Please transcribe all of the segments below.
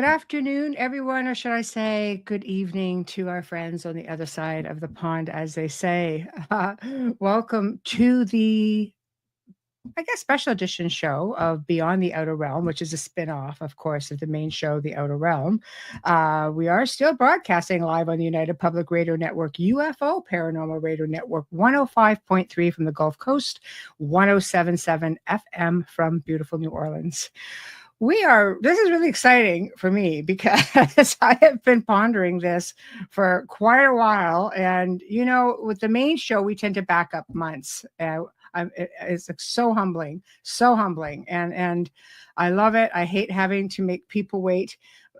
Good afternoon, everyone, or should I say good evening to our friends on the other side of the pond, as they say. Welcome to the, I guess, special edition show of Beyond the Outer Realm, which is a spin-off, of course, of the main show, The Outer Realm. We are still broadcasting live on the United Public Radio Network, UFO Paranormal Radio Network, 105.3 from the Gulf Coast, 107.7 FM from beautiful New Orleans. This is really exciting for me because I have been pondering this for quite a while. And, with the main show, we tend to back up months. It's like so humbling. And I love it. I hate having to make people wait.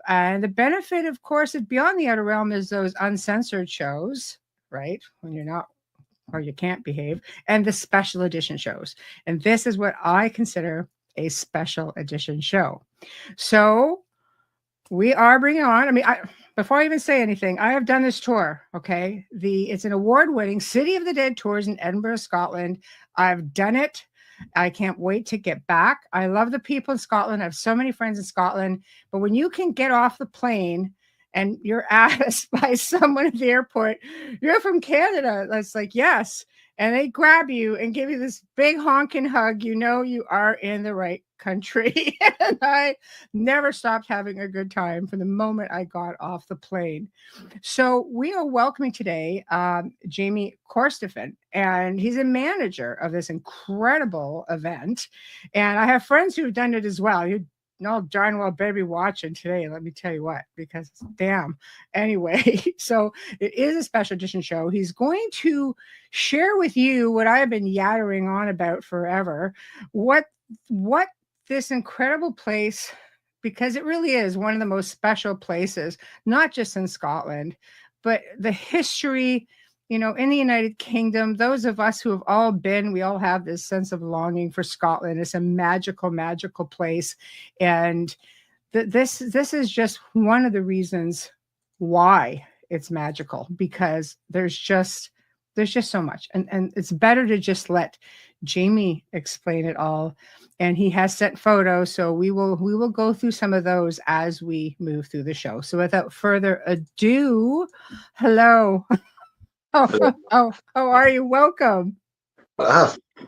And the benefit, of course, of Beyond the Outer Realm is those uncensored shows, right? When you're not, or you can't behave, and the special edition shows. And this is what I consider a special edition show. So we are bringing on, before I even say anything, I have done this tour, okay? It's an award-winning City of the Dead tours in Edinburgh, Scotland. I've done it. I can't wait to get back. I love the people in Scotland. I have so many friends in Scotland. But when you can get off the plane and you're asked by someone at the airport, you're from Canada. That's like, yes. And they grab you and give you this big honking hug. You know you are in the right country. And I never stopped having a good time from the moment I got off the plane. So we are welcoming today Jacqui Corstorphine, and he's a manager of this incredible event. And I have friends who've done it as well. You know darn well better be watching today, let me tell you what, because damn. Anyway, so it is a special edition show. He's going to share with you what I've been yattering on about forever, what this incredible place, because it really is one of the most special places, not just in Scotland, but the history, in the United Kingdom. Those of us who have all been, we all have this sense of longing for Scotland. It's a magical, magical place. And this is just one of the reasons why it's magical, because there's just so much. And it's better to just let Jacqui explain it all. And he has sent photos, so we will go through some of those as we move through the show. So without further ado, hello. How are you? Welcome.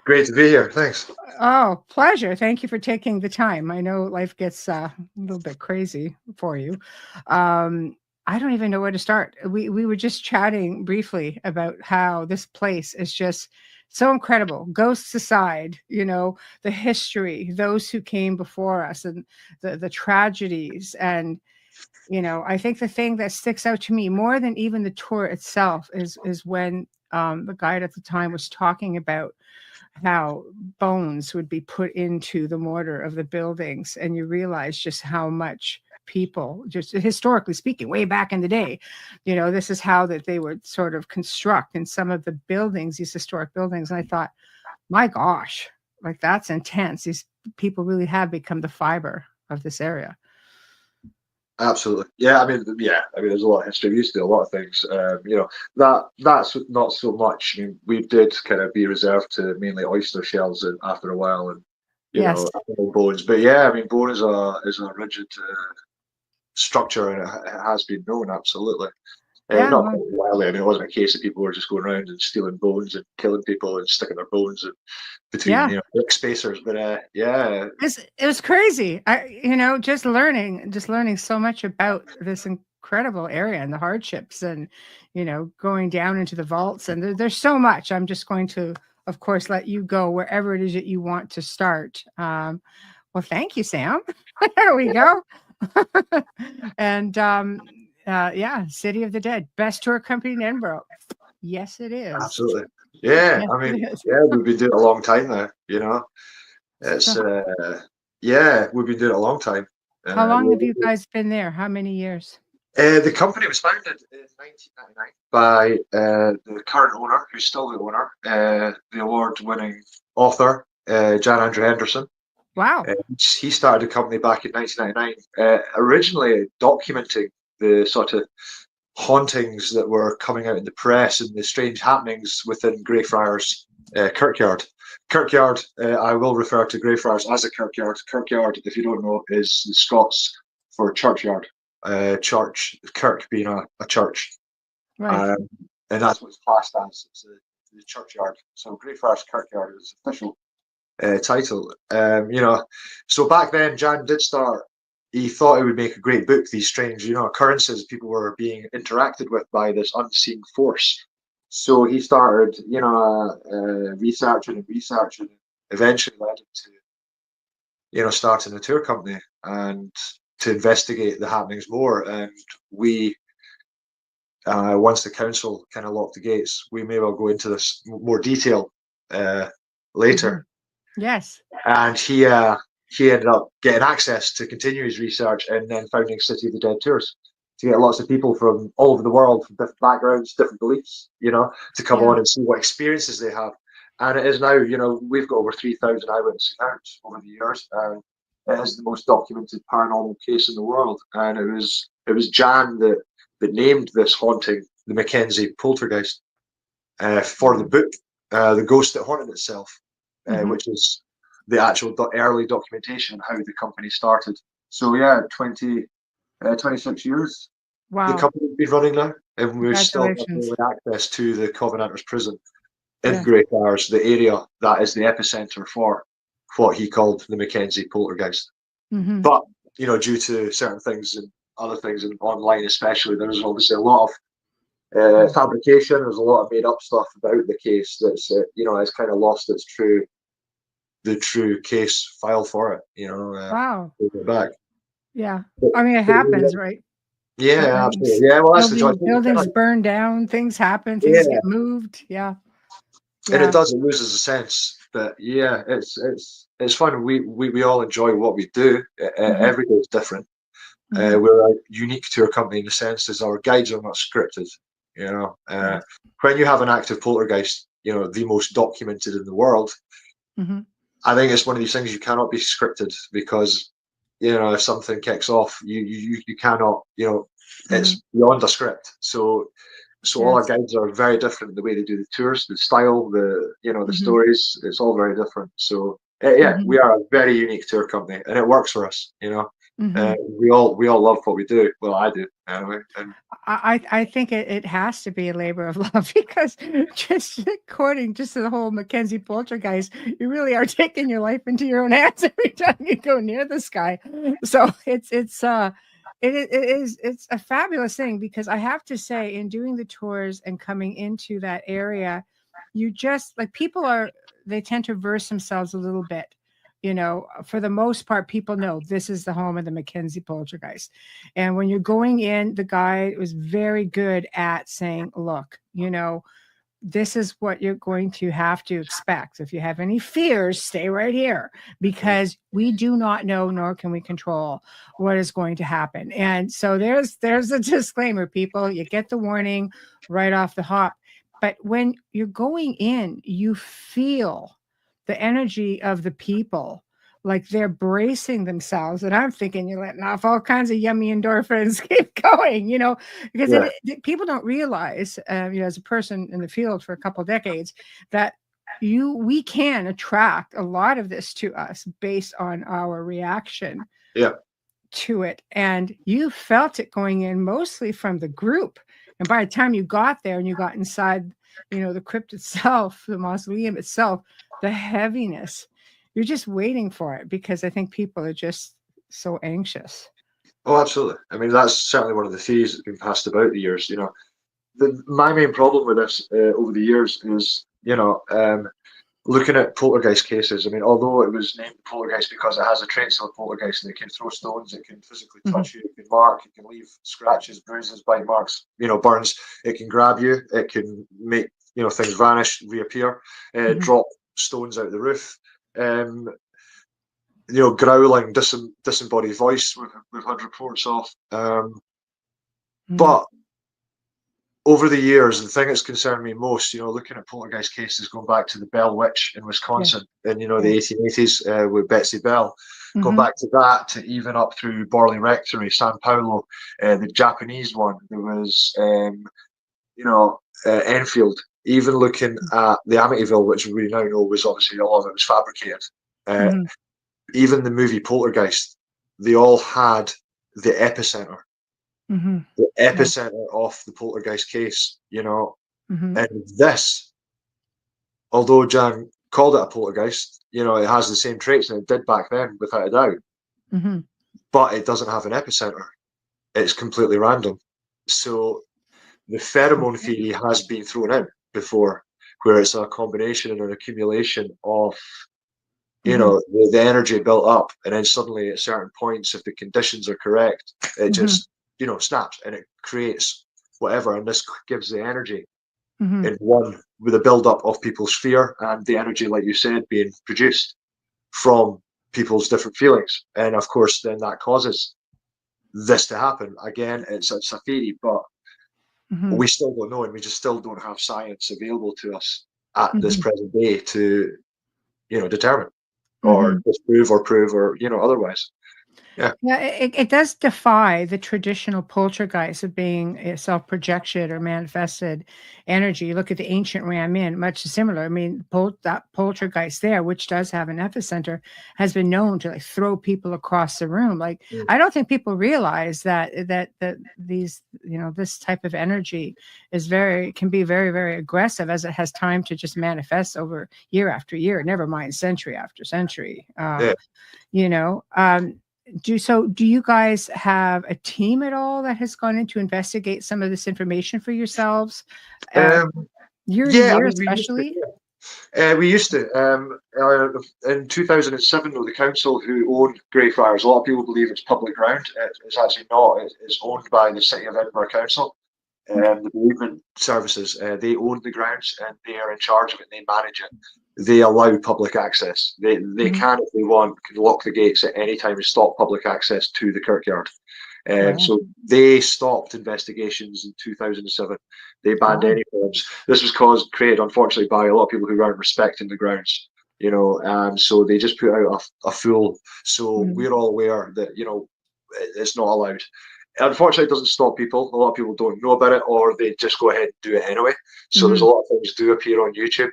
Great to be here. Thanks. Oh, pleasure. Thank you for taking the time. I know life gets a little bit crazy for you. I don't even know where to start. We were just chatting briefly about how this place is just so incredible. Ghosts aside, the history, those who came before us, and the tragedies. And I think the thing that sticks out to me more than even the tour itself is when the guide at the time was talking about how bones would be put into the mortar of the buildings, and you realize just how much people, just historically speaking, way back in the day, this is how that they would sort of construct in some of the buildings, these historic buildings. And I thought, my gosh, like that's intense. These people really have become the fiber of this area. Absolutely. Yeah. There's a lot of history. We used to do a lot of things. That's not so much. We did kind of be reserved to mainly oyster shells after a while, and Yes. bones. But yeah, bone is a rigid structure, and it has been known. Absolutely. Yeah. Not quite wildly. It wasn't a case of people were just going around and stealing bones and killing people and sticking their bones in between brick spacers. But yeah, it was crazy. Just learning so much about this incredible area and the hardships, and going down into the vaults. And there's so much. I'm just going to, of course, let you go wherever it is that you want to start. Well, thank you, Sam. There we go. And City of the Dead, best tour company in Edinburgh. Yes, it is. Absolutely. Yeah. Yes, we've been doing it a long time now. It's we've been doing it a long time. How long have you guys been there? How many years? The company was founded in 1999 by the current owner, who's still the owner, the award-winning author, Jan Andrew Henderson. Wow. He started the company back in 1999, originally documenting the sort of hauntings that were coming out in the press and the strange happenings within Greyfriars Kirkyard. Kirkyard, I will refer to Greyfriars as a kirkyard. Kirkyard, if you don't know, is the Scots for a churchyard. Kirk being a church. Right. And that's what it's classed as. It's the churchyard. So Greyfriars Kirkyard is the official title. So back then, Jan did start. He thought it would make a great book. These strange, occurrences. People were being interacted with by this unseen force. So he started, researching. Eventually led him to, starting a tour company and to investigate the happenings more. And we. Once the council kind of locked the gates, we may well go into this more detail later. Yes. And he ended up getting access to continue his research and then founding City of the Dead tours to get lots of people from all over the world, from different backgrounds, different beliefs, to come on and see what experiences they have. And it is now, we've got over 3,000 eyewitness accounts over the years, and it is the most documented paranormal case in the world. And it was Jan that named this haunting the Mackenzie Poltergeist for the book, The Ghost That Haunted Itself, which is the actual early documentation of how the company started. So 26 years Wow. the company's been running now, and we're still having access to the Covenanters prison in Greyfriars, the area that is the epicenter for what he called the Mackenzie Poltergeist. But due to certain things and other things, and online especially, there's obviously a lot of fabrication. There's a lot of made up stuff about the case that's it's kind of lost the true case file for it. Wow. Back. Yeah, I mean, it happens, right? Yeah, absolutely. Yeah, well, that's the joy. Buildings burn down, things happen, things get moved. Yeah. And it does. It loses a sense, but it's fun. We all enjoy what we do. Every day is different. We're a unique tour company in the sense as our guides are not scripted. When you have an active poltergeist, the most documented in the world, I think it's one of these things you cannot be scripted because, if something kicks off, you cannot, it's beyond a script. So all our guides are very different in the way they do the tours, the style, the stories. It's all very different. So we are a very unique tour company, and it works for us. We all love what we do. Well, I do anyway. And I think it has to be a labor of love because just according to the whole Mackenzie Poltergeist, you really are taking your life into your own hands every time you go near this guy. So it's a fabulous thing because I have to say, in doing the tours and coming into that area, you just they tend to verse themselves a little bit. For the most part, people know this is the home of the Mackenzie Poltergeist. And when you're going in, the guy was very good at saying, look, this is what you're going to have to expect. If you have any fears, stay right here because we do not know, nor can we control what is going to happen. And so there's a disclaimer, people. You get the warning right off the hop. But when you're going in, you feel the energy of the people, like they're bracing themselves. And I'm thinking you're letting off all kinds of yummy endorphins. Keep going, because people don't realize, as a person in the field for a couple of decades, that we can attract a lot of this to us based on our reaction to it. And you felt it going in mostly from the group. And by the time you got there and you got inside, the crypt itself, the mausoleum itself, the heaviness, you're just waiting for it because I think people are just so anxious. Oh, absolutely. I mean, that's certainly one of the theories that's been passed about the years. My main problem with this over the years is, looking at poltergeist cases. I mean, although it was named poltergeist because it has the traits of a poltergeist and it can throw stones, it can physically touch you, it can mark, it can leave scratches, bruises, bite marks, burns, it can grab you, it can make, things vanish, reappear, drop stones out the roof, growling, disembodied voice we've had reports of. But over the years, the thing that's concerned me most, looking at poltergeist cases going back to the Bell Witch in Wisconsin in, the 1880s with Betsy Bell, going back to that, to even up through Borley Rectory, San Paulo, the Japanese one, there was, Enfield, even looking at the Amityville, which we now know was obviously a lot of it was fabricated. Even the movie Poltergeist, they all had the epicenter, Mm-hmm. the epicenter of the poltergeist case, Mm-hmm. and this, although Jan called it a poltergeist, it has the same traits and it did back then, without a doubt, Mm-hmm. but it doesn't have an epicenter. It's completely random. So the pheromone Okay. theory has been thrown out before, where it's a combination and an accumulation of, Mm-hmm. the energy built up, and then suddenly at certain points, if the conditions are correct, it Mm-hmm. just, snaps and it creates whatever, and this gives the energy Mm-hmm. in one with a build up of people's fear and the energy, like you said, being produced from people's different feelings. And of course, then that causes this to happen. Again, it's a theory, but Mm-hmm. we still don't know, and we just still don't have science available to us at this Mm-hmm. present day to, determine Mm-hmm. or disprove or prove or, otherwise. Yeah. Yeah, it does defy the traditional poltergeist of being a self-projection or manifested energy. You look at the ancient Ram Inn, much similar. I mean, that poltergeist there, which does have an epicenter, has been known to like throw people across the room. Like, Mm. I don't think people realize that these, this type of energy can be very, very aggressive as it has time to just manifest over year after year, never mind century after century. Yeah. You know, do you guys have a team at all that has gone in to investigate some of this information for yourselves? Year to Yeah, I year, mean, we used to. especially? We used to. In 2007, though, the council who owned Greyfriars, a lot of people believe it's public ground. It's actually not. It's owned by the City of Edinburgh Council. The bereavement services, they own the grounds and they are in charge of it. They manage it. They allow public access. They can, if they want, can lock the gates at any time and stop public access to the kirkyard. Wow. So they stopped investigations in 2007. They banned Wow. any forms. This was created, unfortunately, by a lot of people who weren't respecting the grounds, and so they just put out a full. So we're all aware that, it's not allowed. Unfortunately, it doesn't stop people. A lot of people don't know about it, or they just go ahead and do it anyway. So there's a lot of things do appear on YouTube.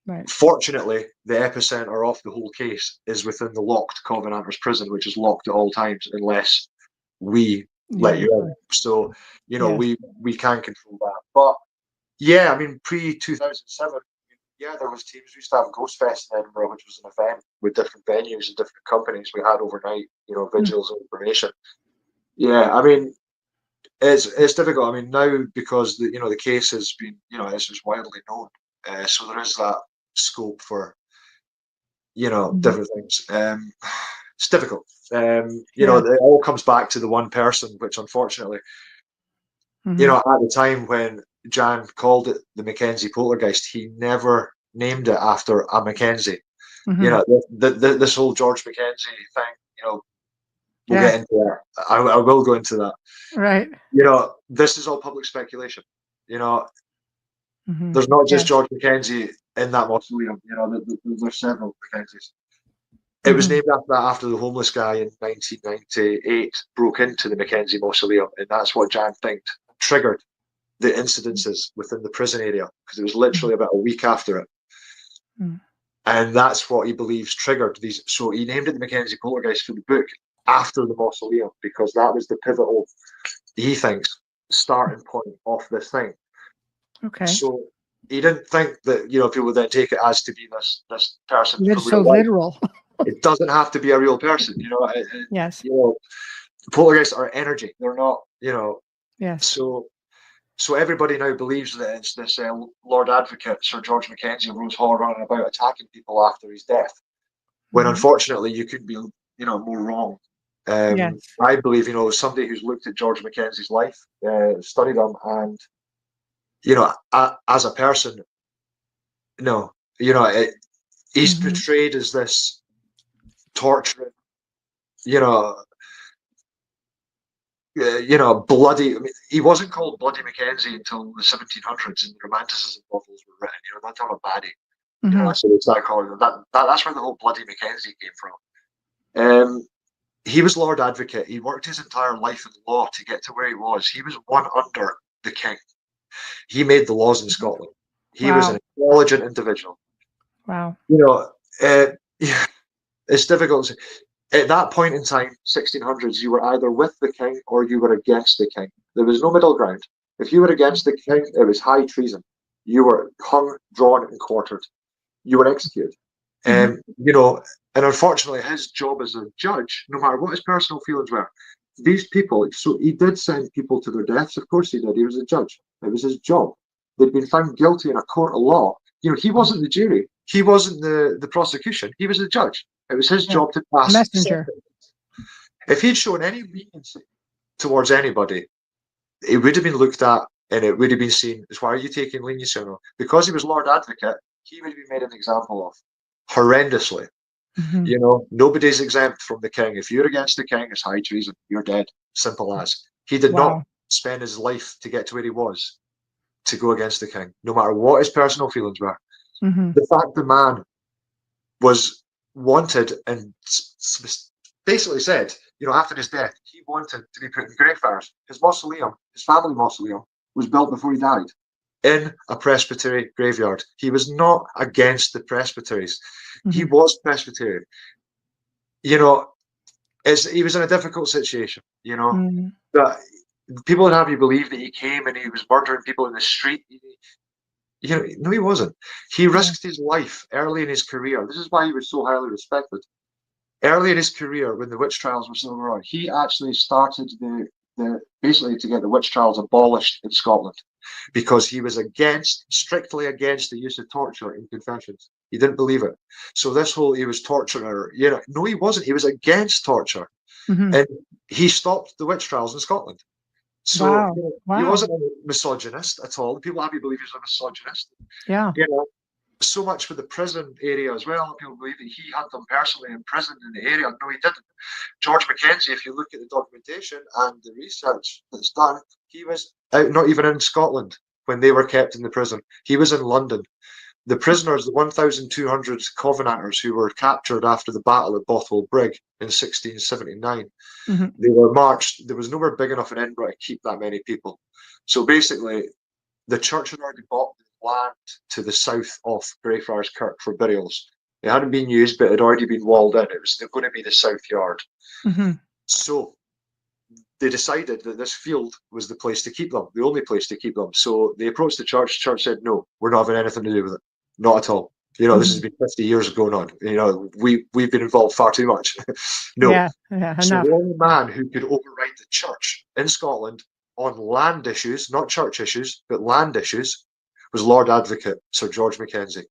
Right. Fortunately, the epicenter of the whole case is within the locked Covenanters prison, which is locked at all times unless we let you in. So, Yes. we can control that. But yeah, I mean, pre 2007, yeah, there was teams. We used to have Ghost Fest in Edinburgh, which was an event with different venues and different companies. We had overnight, vigils and information. Yeah, I mean, it's difficult. I mean, now because the case has been, it's just widely known, so there is that scope for different things. It's difficult. It all comes back to the one person, which unfortunately, at the time when Jan called it the Mackenzie Poltergeist, he never named it after a Mackenzie. This whole George Mackenzie thing, we'll get into that. I will go into that. Right. This is all public speculation. There's not just George Mackenzie in that mausoleum. There's several Mackenzies. It was named after the homeless guy in 1998 broke into the Mackenzie mausoleum, and that's what Jan thinks triggered the incidences within the prison area, because it was literally about a week after it. And that's what he believes triggered these. So he named it the Mackenzie Poltergeist for the book after the mausoleum, because that was the pivotal, he thinks, starting point of this thing. Okay. So he didn't think that, people would then take it as to be this person You're from so real life. literal. It doesn't have to be a real person, Yes. Poltergeists are energy. They're not, Yes. So everybody now believes that it's this Lord Advocate, Sir George Mackenzie of Rose Hall, running about attacking people after his death. When unfortunately you could be, more wrong. Yes. I believe, somebody who's looked at George Mackenzie's life, studied him, and as a person, he's portrayed as this torturing, bloody. I mean, he wasn't called Bloody Mackenzie until the 1700s, and the Romanticism novels were written. That's how a baddie. So it's that calling. That's where the whole Bloody Mackenzie came from. He was Lord Advocate. He worked his entire life in law to get to where he was. He was one under the king. He made the laws in Scotland. He was an intelligent individual. Wow. It's difficult to say. At that point in time, 1600s, you were either with the king or you were against the king. There was no middle ground. If you were against the king, it was high treason. You were hung, drawn, and quartered. You were executed. Mhm. You know, and unfortunately, his job as a judge, no matter what his personal feelings were, these people, so he did send people to their deaths. Of course he did. He was a judge. It was his job. They'd been found guilty in a court of law. You know, he wasn't the jury. He wasn't the prosecution. He was the judge. It was his Yeah. job to pass Messenger. sentence. If he'd shown any leniency towards anybody, it would have been looked at and it would have been seen as, why are you taking leniency on him? Because he was Lord Advocate, he would have been made an example of horrendously. Mhm. You know, nobody's exempt from the king. If you're against the king, it's high treason. You're dead. Simple as. He did not Wow. spend his life to get to where he was to go against the king, no matter what his personal feelings were. Mhm. The fact the man was wanted and basically said, you know, after his death, he wanted to be put in Greyfriars. His mausoleum, his family mausoleum, was built before he died in a presbytery graveyard. He was not against the presbyteries. He Mhm. was Presbyterian. You know, he was in a difficult situation, you know. Mhm. But people would have you believe that he came and he was murdering people in the street. You know, no, he wasn't. He Yeah. risked his life early in his career. This is why he was so highly respected. Early in his career, when the witch trials were still going on, he actually started the basically to get the witch trials abolished in Scotland because he was strictly against the use of torture in confessions. He didn't believe it. So this whole he was torturing her, you know, no, he wasn't. He was against torture. Mhm. And he stopped the witch trials in Scotland. So Wow. he Wow. wasn't a misogynist at all. People have you believe he was a misogynist. Yeah. You know, so much for the prison area as well. People believe that he had them personally imprisoned in the area. No, he didn't. George Mackenzie, if you look at the documentation and the research that's done, he was out, not even in Scotland when they were kept in the prison. He was in London. The prisoners, the 1,200 Covenanters who were captured after the battle at Bothwell Brig in 1679, Mhm. they were marched. There was nowhere big enough in Edinburgh to keep that many people. So basically, the church had already bought the land to the south of Greyfriars Kirk for burials. It hadn't been used, but it had already been walled in. It was going to be the south yard. Mhm. So they decided that this field was the place to keep them, the only place to keep them. So they approached the church. The church said, no, we're not having anything to do with it. Not at all. You know, this has Mhm. been 50 years going on. You know, we've been involved far too much. No. Yeah. Yeah. So Enough. the only man who could override the church in Scotland on land issues, not church issues, but land issues, was Lord Advocate Sir George Mackenzie.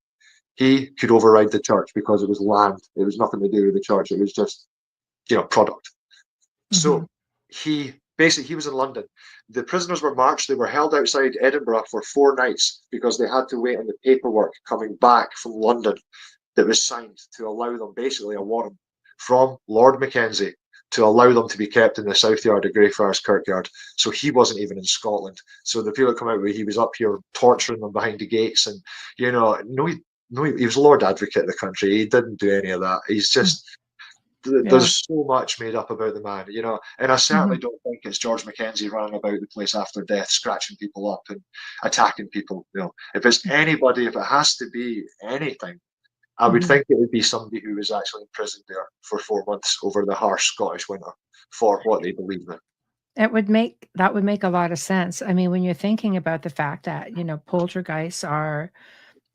He could override the church because it was land. It was nothing to do with the church. It was just, you know, product. Mhm. So he was in London. The prisoners were marched. They were held outside Edinburgh for 4 nights because they had to wait on the paperwork coming back from London that was signed to allow them, basically a warrant from Lord Mackenzie to allow them to be kept in the south yard of Greyfriars Kirkyard. So he wasn't even in Scotland. So the people that come out with he was up here torturing them behind the gates, and you know, he was Lord Advocate of the country. He didn't do any of that. He's just Yeah. there's so much made up about the man, you know, and I certainly Mhm. don't think it's George Mackenzie running about the place after death, scratching people up and attacking people. You know, if it's anybody, if it has to be anything, I would Mhm. think it would be somebody who was actually imprisoned there for 4 months over the harsh Scottish winter for what they believe in. That would make a lot of sense. I mean, when you're thinking about the fact that, poltergeists are,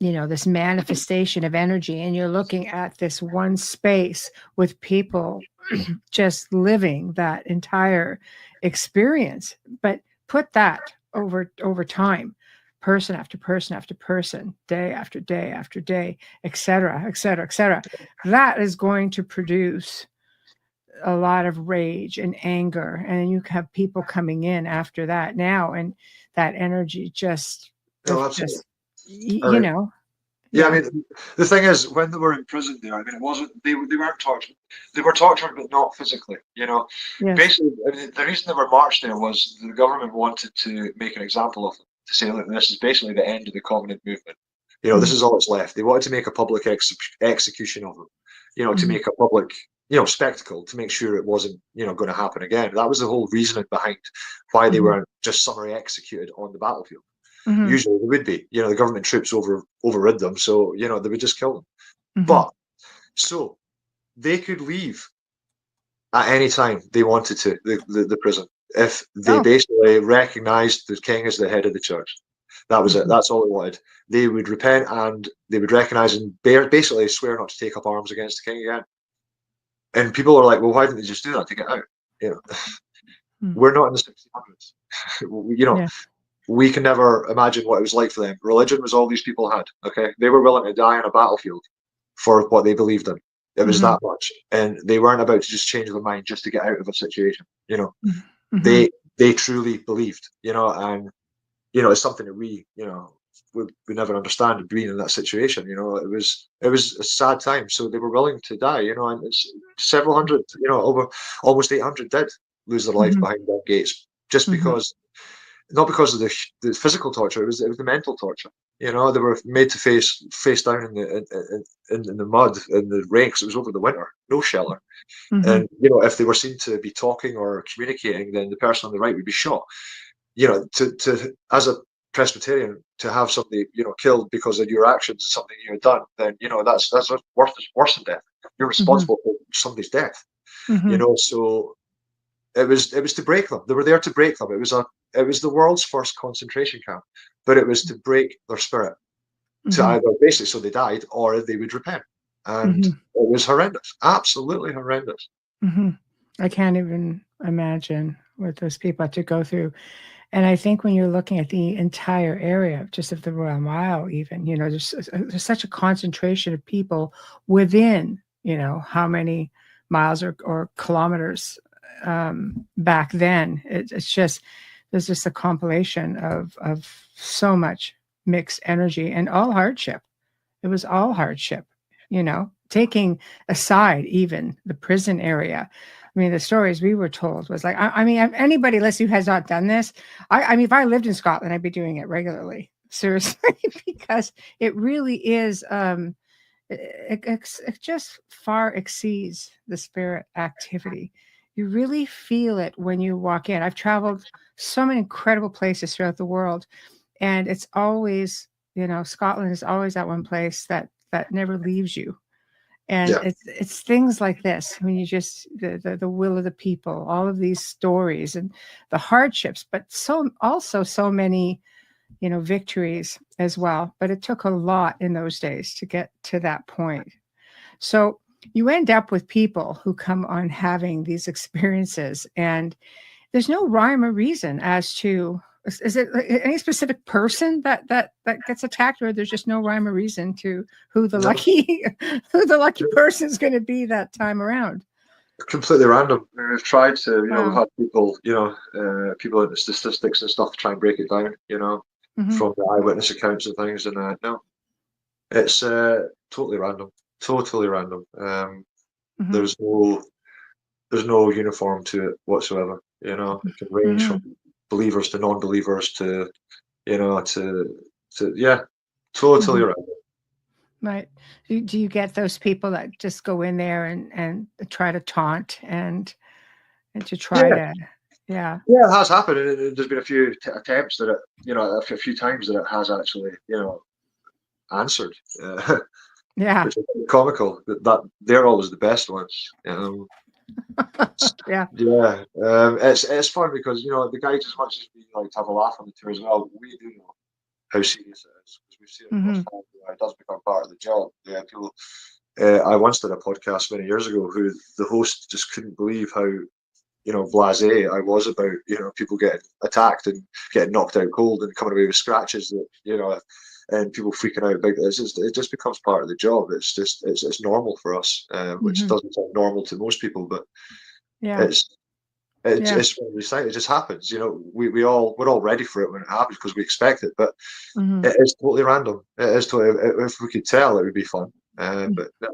this manifestation of energy, and you're looking at this one space with people just living that entire experience. But put that over time, person after person after person, day after day after day, et cetera, et cetera, et cetera. That is going to produce a lot of rage and anger, and then you have people coming in after that now, and that energy just No, it's absolutely. just I mean, yeah, I yeah. mean, the thing is, when they were in prison there, I mean, it wasn't they weren't tortured. They were tortured, but not physically. You know, Yes. basically, I mean, the reason they were marched there was the government wanted to make an example of them, to say, look, this is basically the end of the Covenant movement. You know, this Mhm. is all that's left. They wanted to make a public execution of them. You know, to Mhm. make a public, spectacle, to make sure it wasn't, going to happen again. That was the whole reasoning behind why they Mhm. were just summary executed on the battlefield. Mhm. Usually they would be, the government troops overrid them, so they would just kill them. Mhm. But so they could leave at any time they wanted to, the prison, if they Oh. basically recognised the king as the head of the church. That was it. That's all they wanted. They would repent and they would recognise and basically swear not to take up arms against the king again. And people are like, well, why didn't they just do that to get out? You know, we're not in the 1600s. You know, Yeah. we can never imagine what it was like for them. Religion was all these people had. Okay, they were willing to die on a battlefield for what they believed in. It was that much, and they weren't about to just change their mind just to get out of a situation. You know, they truly believed. You know, and you know, it's something that we, you know, we never understand being in that situation. You know, it was a sad time. So they were willing to die. You know, and it's several hundred. You know, over almost 800 did lose their life behind their gates just because. Not because of the physical torture, it was the mental torture. You know, they were made to face down in the mud in the rain because it was over the winter, no shelter. And you know, if they were seen to be talking or communicating, then the person on the right would be shot. You know, to as a Presbyterian to have somebody, you know, killed because of your actions, something you had done, then you know that's worse than death. You're responsible for somebody's death. You know, so it was to break them. They were there to break them. It was the world's first concentration camp, but it was to break their spirit, to either basically so they died or they would repent. And it was horrendous, absolutely horrendous. I can't even imagine what those people had to go through. And I think when you're looking at the entire area, just of the Royal Mile, even, you know, there's such a concentration of people within, you know, how many miles or kilometers back then. It's just, there's just a compilation of so much mixed energy and all hardship. It was all hardship, you know, taking aside even the prison area. I mean, the stories we were told was like, I mean, anybody listening who has not done this, I mean, if I lived in Scotland, I'd be doing it regularly, seriously, because it really is, it just far exceeds the spirit activity. You really feel it when you walk in. I've traveled so many incredible places throughout the world, and it's always, you know, Scotland is always that one place that never leaves you. And Yeah, it's things like this. I mean, you just the will of the people, all of these stories and the hardships, but so also so many, you know, victories as well. But it took a lot in those days to get to that point. So you end up with people who come on having these experiences, and there's no rhyme or reason as to, is it any specific person that gets attacked, or there's just no rhyme or reason to who the no, lucky who the lucky person is going to be that time around? completely random. We've tried to, you know, we've Wow. had people, you know, people in the statistics and stuff to try and break it down, you know, Mm-hmm. from the eyewitness accounts and things, and no, it's totally random, totally random. Mm-hmm. There's no uniform to it whatsoever. You know, it can range Mm-hmm. from believers to non-believers to, you know, to yeah, totally Mm-hmm. random. Right. Do you get those people that just go in there and try to taunt and to try Yeah, to, yeah. yeah, it has happened. There's been a few attempts that it, you know, a few times that it has actually, you know, answered, Yeah. which is comical. That they're always the best ones. Yeah. Yeah, it's fun because you know the guys, as much as we like to have a laugh on the tour as well, we do know how serious it is because we've seen it Mm-hmm. firsthand. It does become part of the job. Yeah, people. I once did a podcast many years ago who the host just couldn't believe how, you know, blasé I was about, you know, people getting attacked and getting knocked out cold and coming away with scratches that, you know, and people freaking out about this. It just becomes part of the job. It's just it's normal for us, which Mm-hmm. doesn't sound normal to most people, but Yeah. it's Yeah. it's one of these things. It just happens. You know, we're all ready for it when it happens because we expect it, but Mm-hmm. it is totally random. It is totally. If we could tell, it would be fun. But no,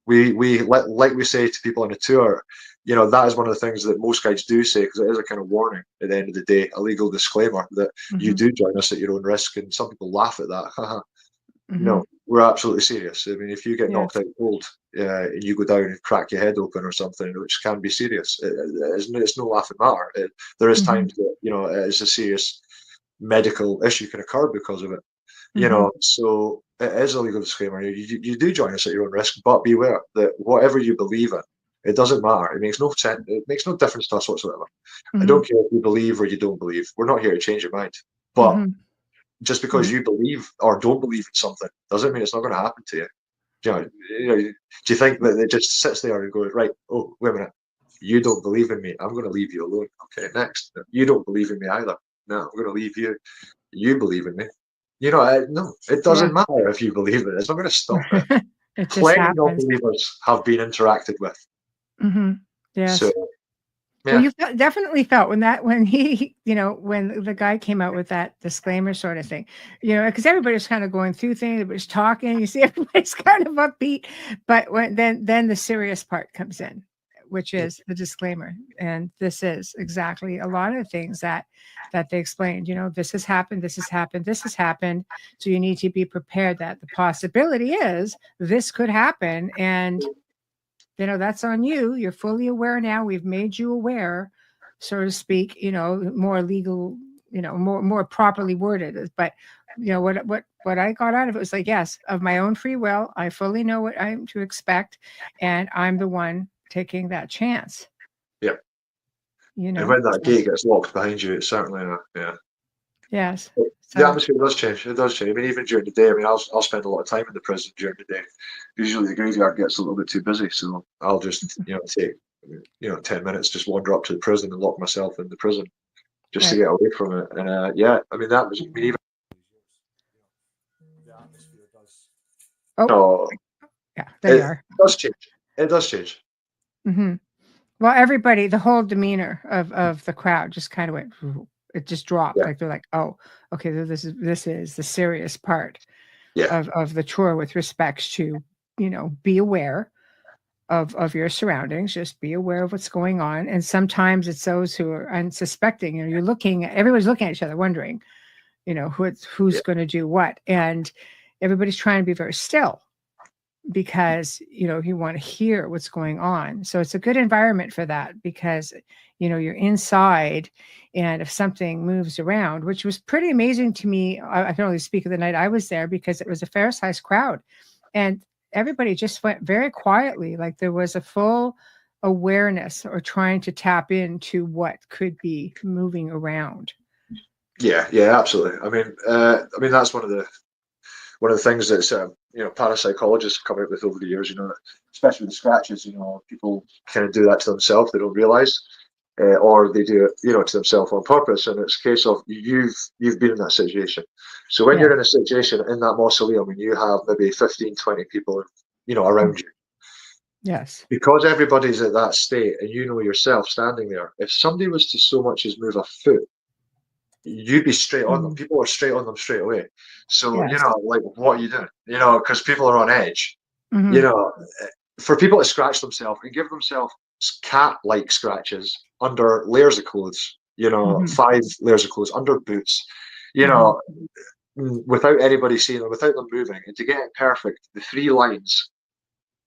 like we say to people on a tour, you know, that is one of the things that most guides do say because it is a kind of warning at the end of the day, a legal disclaimer that you Mm-hmm. do join us at your own risk, and some people laugh at that. Mm-hmm. No, we're absolutely serious. I mean, if you get Yes. knocked out cold and you go down and crack your head open or something, which can be serious, it's no laughing matter. There is Mm-hmm. times that, you know, it is a serious medical issue can occur because of it. You Mm-hmm. know, so it is a legal disclaimer. You do join us at your own risk, but beware that whatever you believe in It doesn't matter. It makes no sense. It makes no difference to us whatsoever. I Mm-hmm. don't care if you believe or you don't believe. We're not here to change your mind. But Mm-hmm. just because you believe or don't believe in something doesn't mean it's not going to happen to you. Do you think that it just sits there and goes, right, oh, wait a minute, you don't believe in me, I'm going to leave you alone. Okay, next. You don't believe in me either. No, I'm going to leave you. You believe in me. No, it doesn't matter if you believe it. It's not going to stop it. It just Plenty of happens. believers have been interacted with. Mm-hmm. Yes. So, Well, yeah. you definitely felt when he, when the guy came out with that disclaimer sort of thing, because everybody's kind of going through things, everybody's talking, you see everybody's kind of upbeat, but then the serious part comes in, which is the disclaimer, and this is exactly a lot of the things that they explained. This has happened, this has happened, this has happened, so you need to be prepared that the possibility is this could happen, and that's on you. You're fully aware now. We've made you aware, so to speak, more legal, more properly worded. But what I got out of it was like, yes, of my own free will, I fully know what I'm to expect, and I'm the one taking that chance. Yeah. And when that gate gets locked behind you, it's certainly yeah. Yes. The atmosphere does change. It does change. I mean, even during the day. I mean, I'll spend a lot of time in the prison during the day. Usually, the graveyard gets a little bit too busy, so I'll just take 10 minutes, just wander up to the prison and lock myself in the prison, just to get away from it. And I mean, that was even the atmosphere does. Oh, yeah, there you are. It does change. It does change. Mm-hmm. Well, everybody, the whole demeanor of the crowd just kind of went. It just dropped. Like they're like, oh, okay, this is the serious part of the tour with respects to, be aware of your surroundings, just be aware of what's going on. And sometimes it's those who are unsuspecting, everybody's looking at each other wondering, who's going to do what. And everybody's trying to be very still because, you want to hear what's going on. So it's a good environment for that because, you're inside, and if something moves around, which was pretty amazing to me, I can only speak of the night I was there because it was a fair-sized crowd, and everybody just went very quietly, like there was a full awareness or trying to tap into what could be moving around. Yeah, absolutely. I mean that's one of the things that's parapsychologists have come out with over the years. Especially with scratches. People kind of do that to themselves. They don't realize, or they do it, to themselves on purpose. And it's a case of you've been in that situation. So when you're in a situation in that mausoleum and you have maybe 15, 20 people, around you. Yes. Because everybody's at that state, and yourself standing there. If somebody was to so much as move a foot, you'd be straight on them. People are straight on them straight away. So, like, what are you doing? Because people are on edge. For people to scratch themselves and give themselves cat-like scratches under layers of clothes, 5 layers of clothes, under boots, without anybody seeing them, without them moving, and to get it perfect, the 3 lines,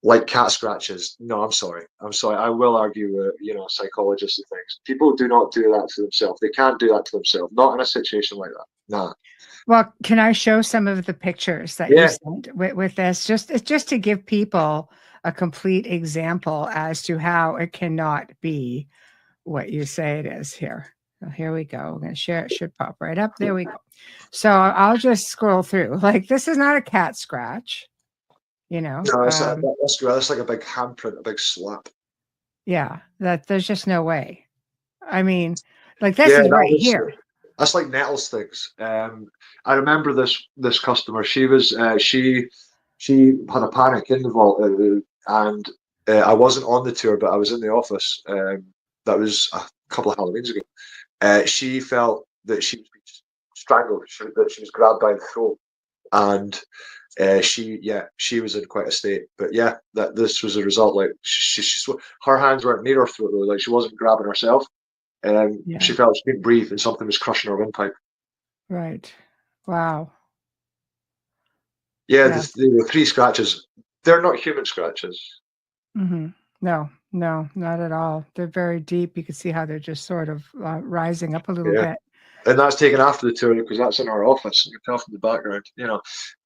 like cat scratches. No, I'm sorry. I will argue with psychologists and things. People do not do that to themselves. They can't do that to themselves. Not in a situation like that. Nah. Well, can I show some of the pictures that you sent with this? Just to give people a complete example as to how it cannot be what you say it is here. So here we go. We're going to share. It should pop right up. There we go. So I'll just scroll through. Like, this is not a cat scratch. No, that's like a big handprint, a big slap. Yeah, there's just no way. I mean, like, this is right here. That's like nettles things. I remember this customer. She was she had a panic in the vault, and I wasn't on the tour, but I was in the office. That was a couple of Halloweens ago. She felt that she was being strangled. That she was grabbed by the throat, and she was in quite a state. But that this was a result. Like her hands weren't near her throat though. Like, she wasn't grabbing herself. She felt she couldn't breathe and something was crushing her windpipe. Right. Wow. Yeah, the 3 scratches, they're not human scratches. Mm-hmm. No, not at all. They're very deep. You can see how they're just sort of rising up a little bit. And that's taken after the tour because that's in our office. You can tell from the background.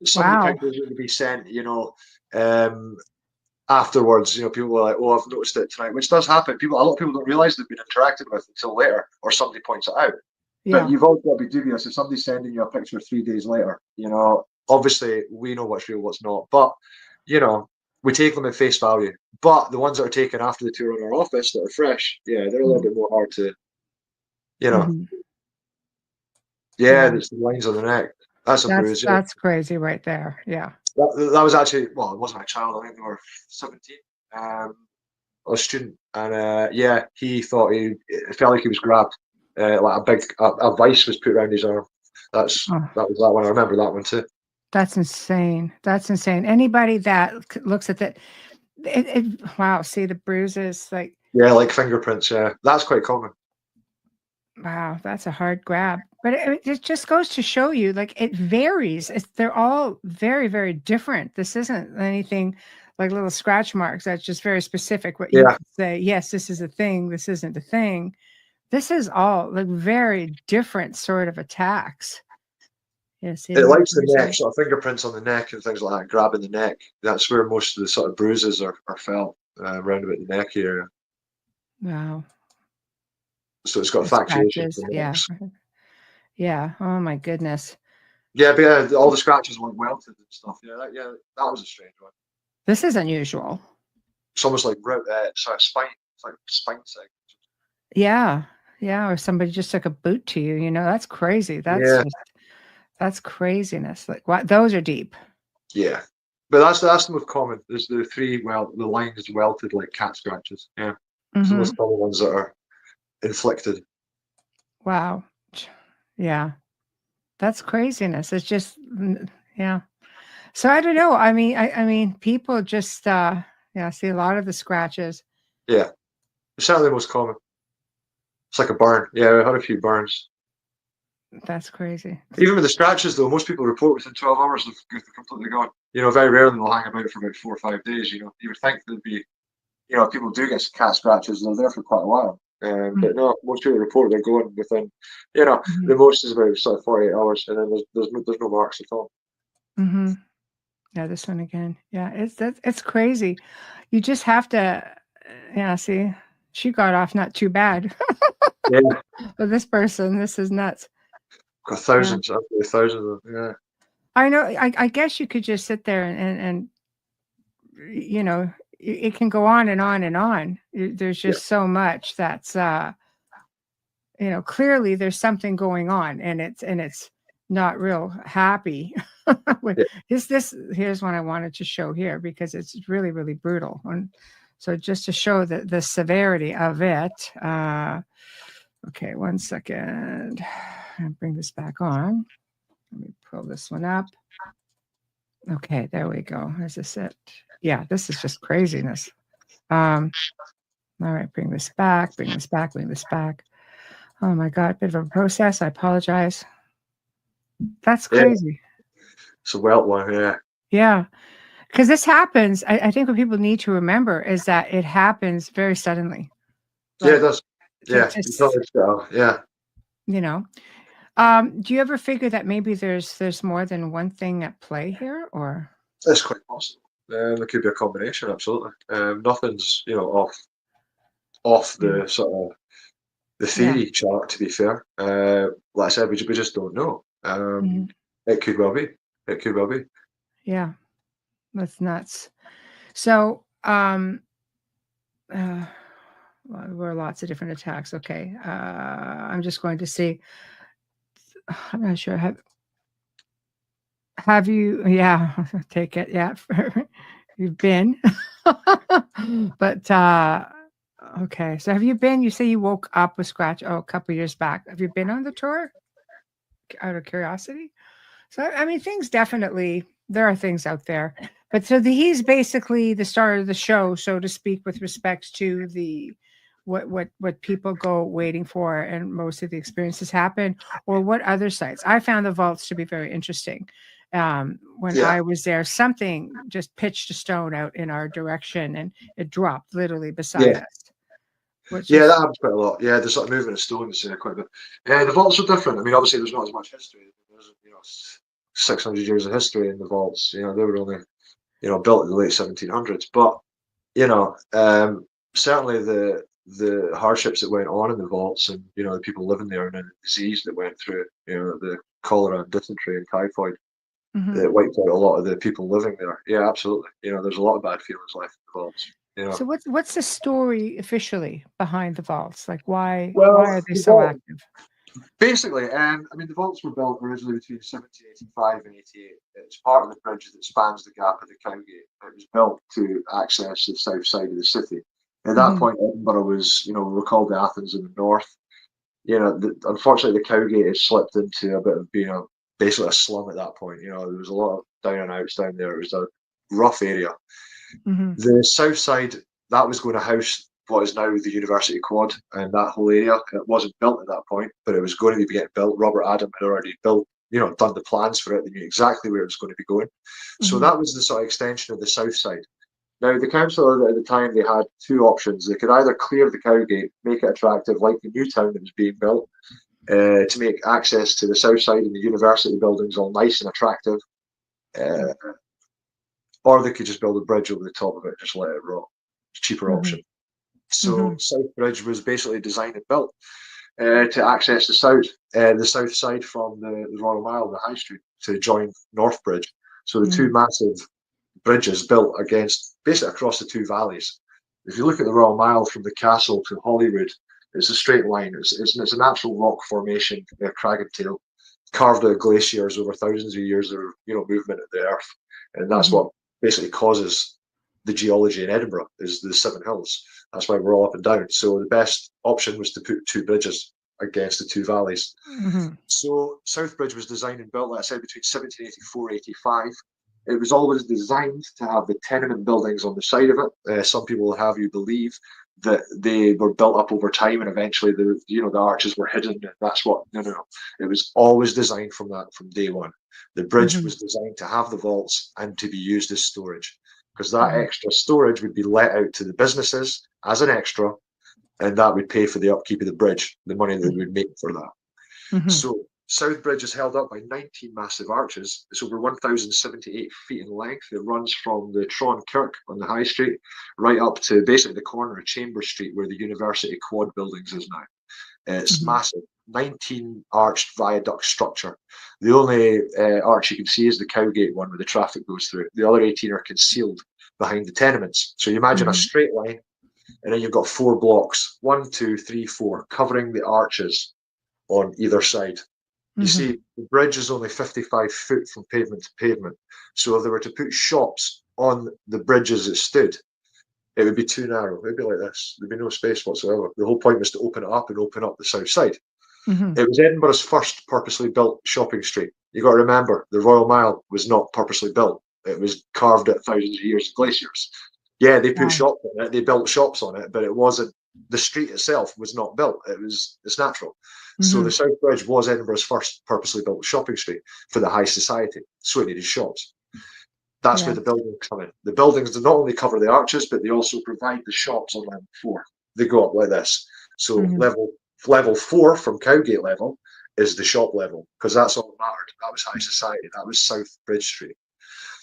Some of the pictures that would be sent, afterwards, people were like, "Oh, I've noticed it tonight," which does happen. A lot of people don't realise they've been interacted with until later, or somebody points it out. But Yeah. you've always got to be dubious if somebody's sending you a picture 3 days later. Obviously we know what's real, what's not, but we take them at face value. But the ones that are taken after the tour in our office that are fresh, they're a little bit more hard to, Mhm. yeah, Yeah. there's the lines on the neck. That's a bruise. That's crazy right there. Yeah. That was actually, well, it wasn't a child. I think they were 17. A student, and he thought it felt like he was grabbed, like a vice was put around his arm. That was that one. I remember that one too. That's insane. That's insane. Anybody that looks at that, wow. See the bruises, like like fingerprints. Yeah, that's quite common. wow, that's a hard grab. But it just goes to show you, like it varies. They're all very, very different. This isn't anything like little scratch marks. That's just very specific. What you can say, yes, this is a thing. This isn't a thing. This is all like very different sort of attacks. Yes, It likes the neck, sort of fingerprints on the neck and things like that, grabbing the neck. That's where most of the sort of bruises are felt, around about the neck area. Wow. So it's got factuation. Yeah. Yeah. Oh my goodness. Yeah, but all the scratches were welted and stuff. That was a strange one. This is unusual. It's almost like sort of spine. It's like spine segment. Yeah. Yeah. Or somebody just took a boot to you. That's crazy. That's craziness. Like what? Those are deep. Yeah, but that's the most common. There's the the lines welted like cat scratches. Yeah, it's the most common ones that are inflicted. Wow. Yeah, that's craziness. It's just yeah. So I don't know. I mean, people just see a lot of the scratches. Yeah, it's certainly the most common. It's like a burn. Yeah, I had a few burns. That's crazy. Even with the scratches, though, most people report within 12 hours they're completely gone. Very rarely they'll hang about for about 4 or 5 days. You would think there'd be, if people do get cat scratches, they're there for quite a while. But no, most people report they're going within, the most is about sort of 48 hours, and then there's no marks at all. Mm-hmm. Yeah, this one again. Yeah, it's crazy. You just have to, see, she got off not too bad. Yeah. But this person, this is nuts. Got thousands, absolutely thousands of them. Yeah. I know. I guess you could just sit there and it can go on and on and on. There's just so much that's clearly there's something going on, and it's not real happy. Here's one I wanted to show here because it's really, really brutal. And so just to show the severity of it. Okay, 1 second. I'll bring this back on. Let me pull this one up. Okay, there we go. Is this it? Yeah, this is just craziness. All right, bring this back. Oh my God, bit of a process. I apologize. That's crazy. It's a welt one, yeah. Yeah, because this happens. I think what people need to remember is that it happens very suddenly. Yeah, it does. Yeah, yeah. Do you ever figure that maybe there's more than one thing at play here, or? It's quite possible. There could be a combination, absolutely. Nothing's off the sort of the theory chart. To be fair, like I said, we just don't know. It could well be. It could well be. Yeah, that's nuts. So, well, there were lots of different attacks. Okay, I'm just going to see. I'm not sure. Have you? Yeah, take it. Yeah, you've been. But okay. So have you been? You say you woke up with scratch. Oh, a couple years back. Have you been on the tour? Out of curiosity. So I mean, things definitely. There are things out there. But so he's basically the star of the show, so to speak, with respect to the what people go waiting for, and most of the experiences happen, or what other sites. I found the vaults to be very interesting. When I was there, something just pitched a stone out in our direction, and it dropped literally beside us. That happens quite a lot. Yeah, there's sort of moving of stones quite a bit. Yeah, the vaults are different. I mean, obviously, there's not as much history. There's 600 years of history in the vaults. They were only built in the late 1700s. But you know, certainly the hardships that went on in the vaults, and you know, the people living there, and the disease that went through it, you know, the cholera and dysentery and typhoid Hmm. that wiped out a lot of the people living there. Yeah, absolutely. You know, there's a lot of bad feelings left in the vaults. You know, So what's the story officially behind the vaults? Like well, why are they the so vault active? basically, I mean, the vaults were built originally between 1785 and 88. It's part of the bridge that spans the gap of the Cowgate. It was built to access the south side of the city. At that Hmm. point, Edinburgh was, you know, we were called the Athens in the north. You know, unfortunately, the Cowgate has slipped into a bit of being basically a slum at that point. You know, there was a lot of down and outs down there. It was a rough area. Hmm. The south side, that was going to house what is now the University Quad, and that whole area. It wasn't built at that point, but it was going to be getting built. Robert Adam had already built, you know, done the plans for it. They knew exactly where it was going to be going. So Hmm. that was the sort of extension of the south side. Now, the council at the time, they had two options. They could either clear the Cowgate, make it attractive, like the new town that was being built, to make access to the south side and the university buildings all nice and attractive, uh, or they could just build a bridge over the top of it and just let it rot. It's a cheaper Hmm. option. So Hmm. South Bridge was basically designed and built to access the south side from the Royal Mile, the High Street, to join North Bridge. So the two Hmm. massive bridges built against basically across the two valleys. If you look at the Royal Mile from the castle to Holyrood, it's a straight line. It's a natural rock formation, crag and tail, carved out of glaciers over thousands of years of movement of the earth, and that's Hmm. what basically causes the geology in Edinburgh is the Seven Hills. That's why we're all up and down. So the best option was to put two bridges against the two valleys. Hmm. So Southbridge was designed and built, like I said, between 1784 and 85. It was always designed to have the tenement buildings on the side of it. Some people will have you believe that they were built up over time and eventually the arches were hidden. That's what no. It was always designed from day one. The bridge Hmm. was designed to have the vaults and to be used as storage, because that Hmm. extra storage would be let out to the businesses as an extra, and that would pay for the upkeep of the bridge, the money that we would make for that. Hmm. So South Bridge is held up by 19 massive arches. It's over 1,078 feet in length. It runs from the Tron Kirk on the High Street right up to basically the corner of Chambers Street where the University Quad buildings is now. It's Hmm. massive, 19 arched viaduct structure. The only arch you can see is the Cowgate one where the traffic goes through. The other 18 are concealed behind the tenements. So you imagine a Hmm. straight line, and then you've got four blocks, 1, 2, 3, 4, covering the arches on either side. You Hmm. see, the bridge is only 55 foot from pavement to pavement. So if they were to put shops on the bridge as it stood, it would be too narrow. It would be like this. There'd be no space whatsoever. The whole point was to open it up and open up the south side. Hmm. It was Edinburgh's first purposely built shopping street. You got to remember, the Royal Mile was not purposely built. It was carved at thousands of years of glaciers. Yeah, they put Wow. shops on it. They built shops on it, but it wasn't. The street itself was not built. It's natural. So the Hmm. South Bridge was Edinburgh's first purposely built shopping street for the high society. So it needed shops. That's where Yeah. the buildings come in. The buildings do not only cover the arches, but they also provide the shops on level 4. They go up like this. So Hmm. level 4 from Cowgate level is the shop level, because that's all that mattered. That was high society. That was South Bridge Street.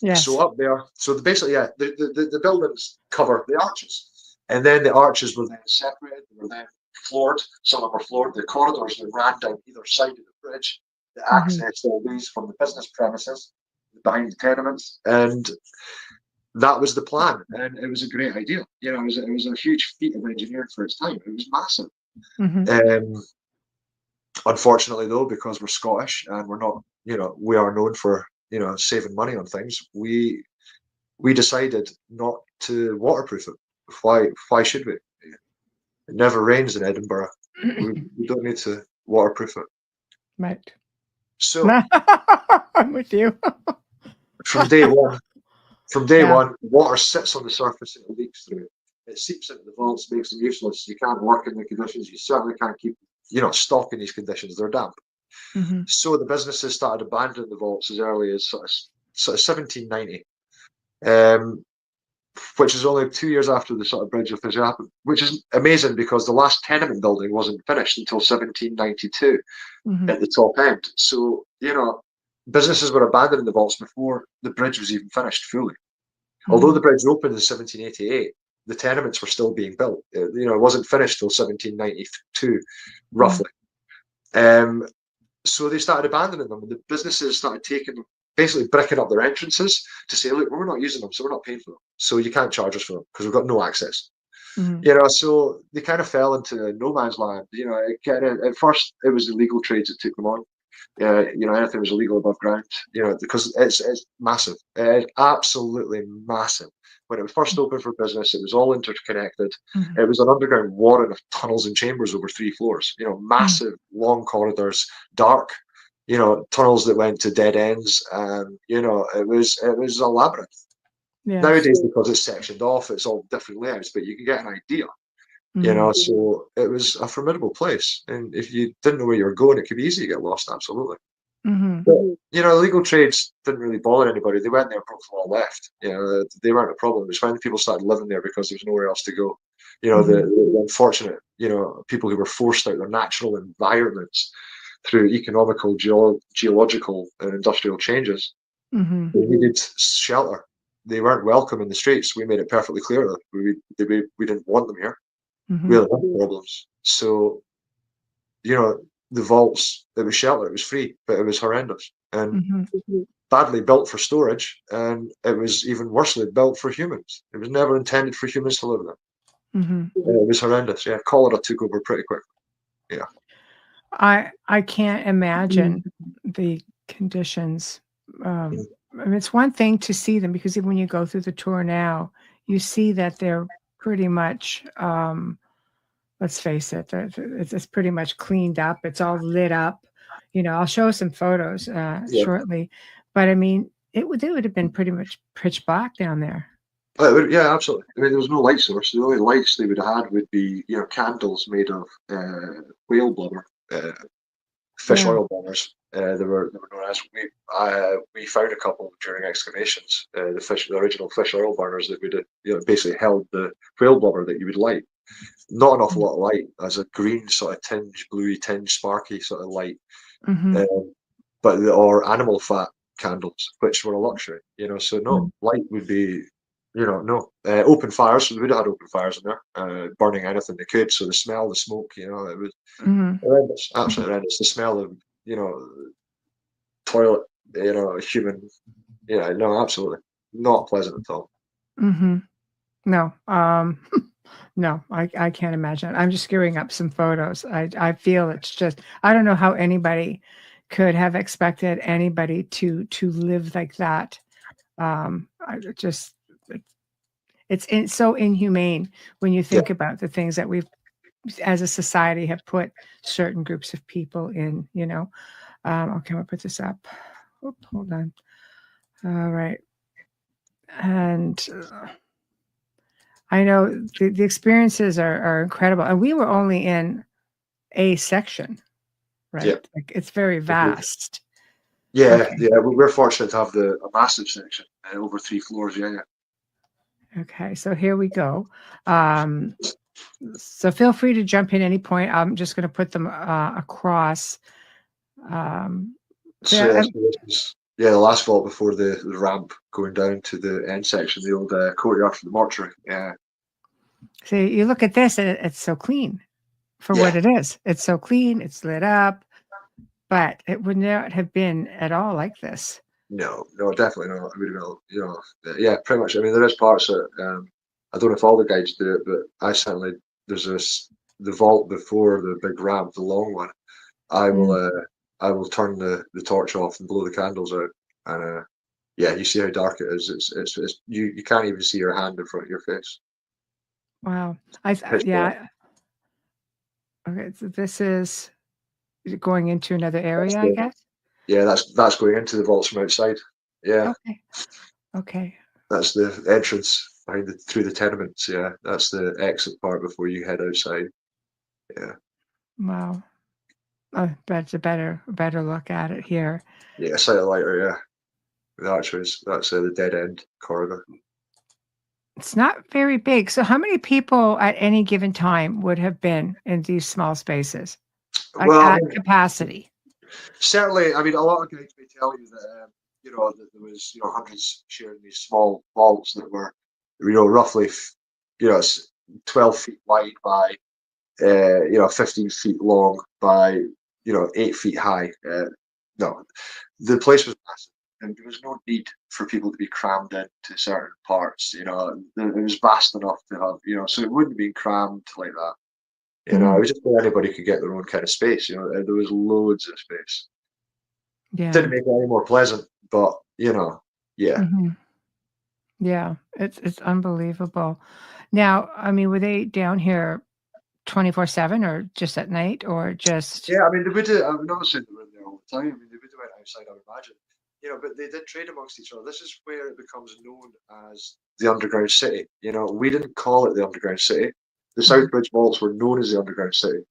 So Yes. up there, so basically, yeah, the buildings cover the arches, and then the arches were then separated. They were then floored. Some of them were floored. The corridors that ran down either side of the bridge that Hmm. accessed all these from the business premises behind the tenements, and that was the plan. And it was a great idea. You know, it was a huge feat of engineering for its time. It was massive. Hmm. Um, Unfortunately, though, because we're Scottish and we're not, we are known for saving money on things. We decided not to waterproof it. Why should we? It never rains in Edinburgh. We don't need to waterproof it. Right. So I'm with you. from day one, Yeah. water sits on the surface and it leaks through. It seeps into the vaults, makes them useless. You can't work in the conditions. You certainly can't keep, stock in these conditions. They're damp. Hmm. So the businesses started abandoning the vaults as early as sort of 1790. Um, which is only 2 years after the sort of bridge officially happened, which is amazing because the last tenement building wasn't finished until 1792 Hmm. at the top end. So, businesses were abandoning the vaults before the bridge was even finished fully. Although Hmm. the bridge opened in 1788, the tenements were still being built. It wasn't finished till 1792, roughly. So they started abandoning them, and the businesses started basically bricking up their entrances to say, look, we're not using them, so we're not paying for them. So you can't charge us for them because we've got no access. So they kind of fell into no man's land. At first it was illegal trades that took them on. Anything was illegal above ground. Because it's massive, absolutely massive. When it was first opened for business, it was all interconnected. It was an underground warren of tunnels and chambers over 3 floors. Massive, long corridors, dark. Tunnels that went to dead ends, and it was a labyrinth. Yes. Nowadays, because it's sectioned off, it's all different layouts, but you can get an idea. So it was a formidable place, and if you didn't know where you were going, it could be easy to get lost. Absolutely. But illegal trades didn't really bother anybody. They went there and broke the law, left. They weren't a problem. It was when people started living there because there was nowhere else to go. The unfortunate, people who were forced out of their natural environments through economical, geological, and industrial changes. They needed shelter. They weren't welcome in the streets. We made it perfectly clear that we didn't want them here. We had problems. So, the vaults, it was shelter, it was free, but it was horrendous and badly built for storage, and it was even worsely built for humans. It was never intended for humans to live there. It was horrendous. Yeah, cholera took over pretty quickly. Yeah. I can't imagine the conditions. It's one thing to see them, because even when you go through the tour now, you see that they're pretty much, let's face it, it's pretty much cleaned up. It's all lit up. I'll show some photos shortly, but I mean, it would have been pretty much pitch black down there. Yeah, absolutely. I mean, there was no light source. The only lights they would have had would be, candles made of whale blubber, fish oil burners. They were known as. We found a couple during excavations. The original fish oil burners that would basically held the whale blubber that you would light. Not an awful lot of light, as a green sort of tinge, bluey tinge, sparky sort of light. Or animal fat candles, which were a luxury. So no light would be. No. Open fires, we would have had open fires in there, burning anything they could. So the smell, the smoke, it was horrendous, absolutely horrendous. The smell of, toilet, human, no, absolutely not pleasant at all. No, no, I can't imagine. I'm just gearing up some photos. I feel it's just, I don't know how anybody could have expected anybody to live like that. It's so inhumane when you think about the things that we've, as a society, have put certain groups of people in. Okay, I'll put this up. Hold on. All right, and I know the experiences are incredible, and we were only in a section, right? Yeah. Like, it's very vast. Yeah, we're fortunate to have a massive section, over 3 floors. Yeah. Okay, so here we go. So feel free to jump in any point. I'm just going to put them across. The last vault before the ramp going down to the end section, the old courtyard for the mortuary. Yeah. So you look at this, and it's so clean for what it is. It's so clean. It's lit up, but it would not have been at all like this. No, definitely not. Pretty much. I mean, there is parts that I don't know if all the guides do it, but I certainly, there's the vault before the big ramp, the long one. I will turn the torch off and blow the candles out, and you see how dark it is. It's you can't even see your hand in front of your face. Wow. Okay, so this is going into another area, I guess. Yeah, that's going into the vaults from outside. Yeah. Okay. That's the entrance through the tenements. Yeah, that's the exit part before you head outside. Yeah. Wow. That's a better look at it here. Yeah, slightly lighter. Yeah. The archways. That's the dead end corridor. It's not very big. So how many people at any given time would have been in these small spaces? At capacity? Certainly, I mean, a lot of guys may tell you that that there was hundreds sharing these small vaults that were roughly it's 12 feet wide by 15 feet long by 8 feet high. No, the place was massive, and there was no need for people to be crammed into certain parts. It was vast enough to have, so it wouldn't be crammed like that. It was just where anybody could get their own kind of space. There was loads of space. Yeah. Didn't make it any more pleasant, but yeah. Yeah, it's unbelievable. Now, I mean, were they down here 24/7 or just at night or just? Yeah, I mean, they would. I'm not saying they were in there all the time. I mean, they would have went outside, I would imagine. But they did trade amongst each other. This is where it becomes known as the Underground City. We didn't call it the Underground City. The Southbridge Vaults were known as the Underground City,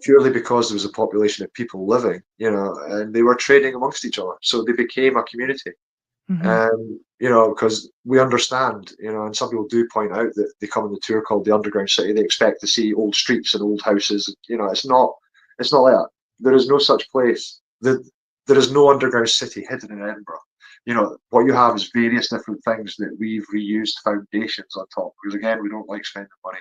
purely because there was a population of people living, and they were trading amongst each other. So they became a community. Because we understand, and some people do point out that they come on the tour called the Underground City. They expect to see old streets and old houses. It's not like that. There is no such place. There is no underground city hidden in Edinburgh. What you have is various different things that we've reused foundations on top. Because again, we don't like spending money.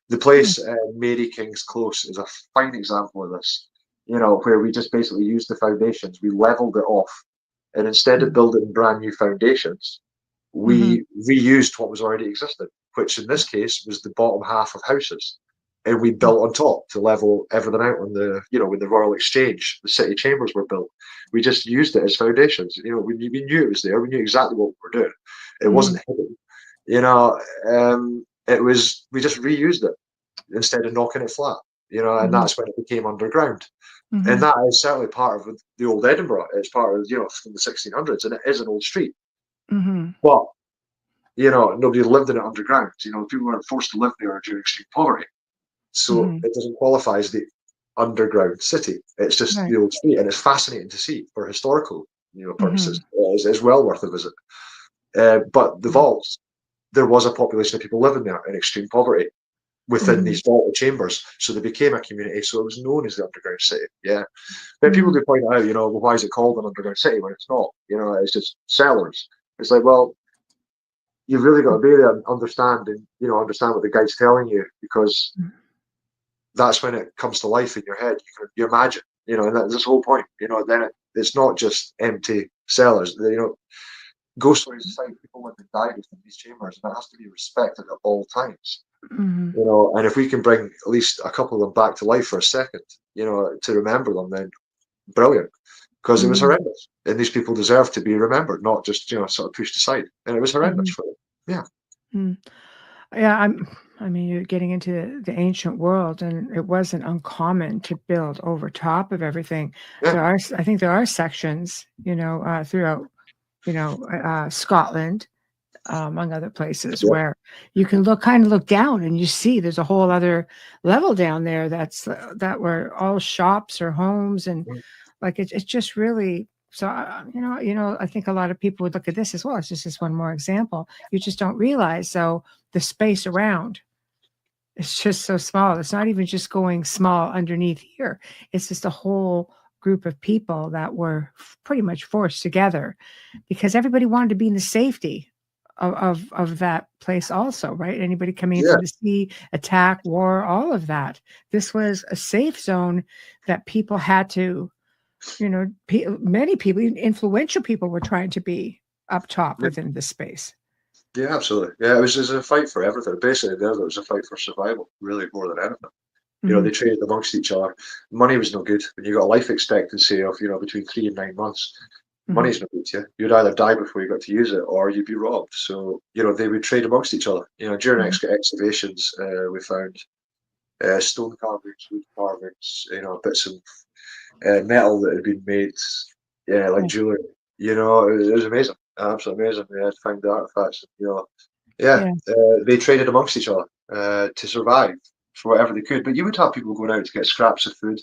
The place, Mary King's Close, is a fine example of this. Where we just basically used the foundations, we leveled it off. And instead of building brand new foundations, we reused what was already existed, which in this case was the bottom half of houses. And we built on top to level everything out on the, when the Royal Exchange, the city chambers were built. We just used it as foundations. We knew it was there. We knew exactly what we were doing. It wasn't hidden. We just reused it instead of knocking it flat, and that's when it became underground. And that is certainly part of the old Edinburgh. It's part of, from the 1600s, and it is an old street. But, nobody lived in it underground. People weren't forced to live there during extreme poverty. So it doesn't qualify as the underground city. It's just the old street, and it's fascinating to see for historical, purposes. It's well worth a visit. But the vaults, there was a population of people living there in extreme poverty within these vaulted chambers, so they became a community. So it was known as the Underground City. Yeah, but people do point out, well, why is it called an Underground City when it's not? It's just cellars. It's like, well, you've really got to be there and understand what the guide's telling you, because that's when it comes to life in your head. You imagine, and that's this whole point. Then it's not just empty cellars. Ghost stories aside, people live and die within these chambers, and that has to be respected at all times. And if we can bring at least a couple of them back to life for a second, to remember them, then brilliant, because it was horrendous, and these people deserve to be remembered, not just sort of pushed aside. And it was horrendous for them. Yeah, I mean, you're getting into the ancient world, and it wasn't uncommon to build over top of everything. I think there are sections, throughout, Scotland, among other places, where you can look down and you see there's a whole other level down there that were all shops or homes, and like it's just really. So I think a lot of people would look at this as well. It's just one more example. You just don't realize the space around. It's just so small. It's not even just going small underneath here. It's just a whole group of people that were pretty much forced together because everybody wanted to be in the safety of that place also, right? Anybody coming in from the sea, attack, war, all of that. This was a safe zone that people had to, many people, even influential people, were trying to be up top within the space. Yeah, absolutely. Yeah, it was a fight for everything. Basically, there was a fight for survival, really, more than anything. They traded amongst each other. Money was no good. When you got a life expectancy of, between 3 and 9 months, money's no good to you. You'd either die before you got to use it, or you'd be robbed. So, they would trade amongst each other. During excavations, we found stone carvings, wood carvings, bits of metal that had been made, like jewelry. It was amazing. Absolutely amazing. To find the artifacts. They traded amongst each other to survive for whatever they could. But you would have people going out to get scraps of food.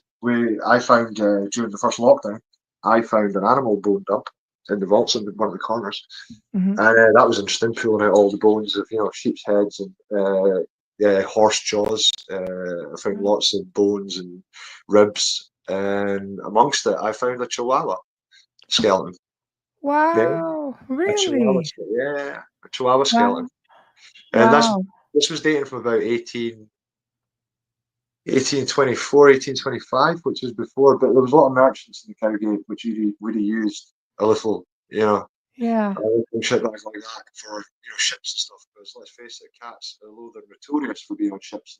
I found during the first lockdown, I found an animal bone dump in the vaults in one of the corners, and that was interesting. Pulling out all the bones of sheep's heads and horse jaws. I found lots of bones and ribs, and amongst it, I found a chihuahua skeleton. Wow, really? A Chihuahua skeleton. And this was dating from about 1824, 1825, which was before, but there was a lot of merchants in the Cowgate which would have used a little, Yeah. shit bags like that for ships and stuff. Because let's face it, cats, although they're notorious for being on ships,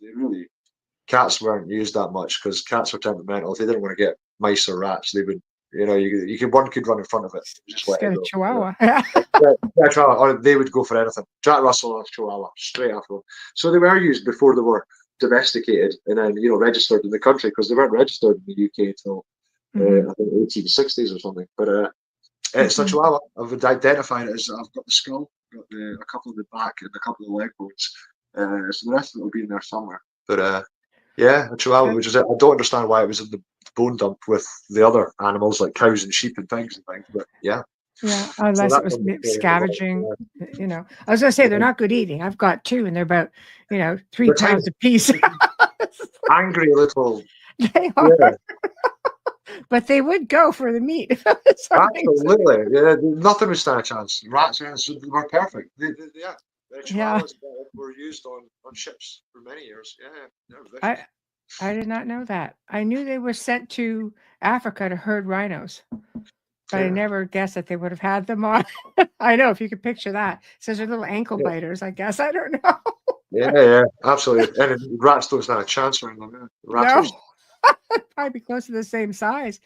cats weren't used that much because cats were temperamental. If they didn't want to get mice or rats, they would, one could run in front of it, just Just let get it a go. chihuahua. Yeah, Chihuahua, or they would go for anything. Jack Russell or Chihuahua, straight after them. So they were used before they were domesticated and then registered in the country, because they weren't registered in the UK until I think 1860s or something. But it's a Chihuahua. I've identified it as, I've got the skull, got a couple of the back and a couple of the leg bones. So the rest of it will be in there somewhere. But yeah, a Chihuahua, which is it. I don't understand why it was in the bone dump with the other animals like cows and sheep and pigs and things. But yeah. Yeah, unless it was scavenging, I was going to say they're not good eating. I've got two, and they're about 3 pounds a piece. Angry little. They are. Yeah. But they would go for the meat. Absolutely. Yeah, nothing would stand a chance. Rats were perfect. Yeah. The Chihuahuas were used on ships for many years. Yeah. I did not know that. I knew they were sent to Africa to herd rhinos. But I never guessed that they would have had them on. I know, if you could picture that. It says they're little ankle biters, I guess. I don't know. Yeah, absolutely. And rats don't stand a chance around them. No. Probably close to the same size.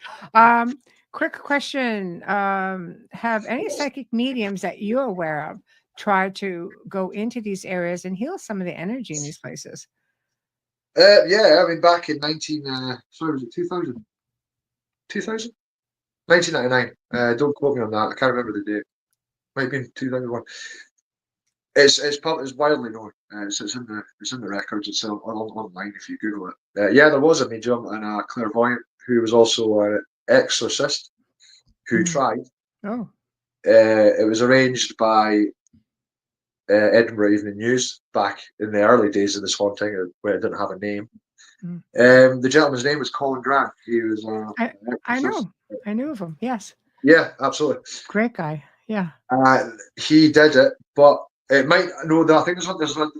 Quick question. Have any psychic mediums that you're aware of tried to go into these areas and heal some of the energy in these places? Yeah, I mean, back in 2000? 2000? 1999. Don't quote me on that. I can't remember the date. Might have been 2001. It's widely known. It's in the records. It's online if you Google it. Yeah, there was a medium and a clairvoyant who was also an exorcist who tried. Oh. It was arranged by Edinburgh Evening News back in the early days of this haunting, where it didn't have a name. The gentleman's name was Colin Grant. He was. I know. I knew of him. Yes. Yeah, absolutely. Great guy. Yeah. He did it, but it might. No, I think there's also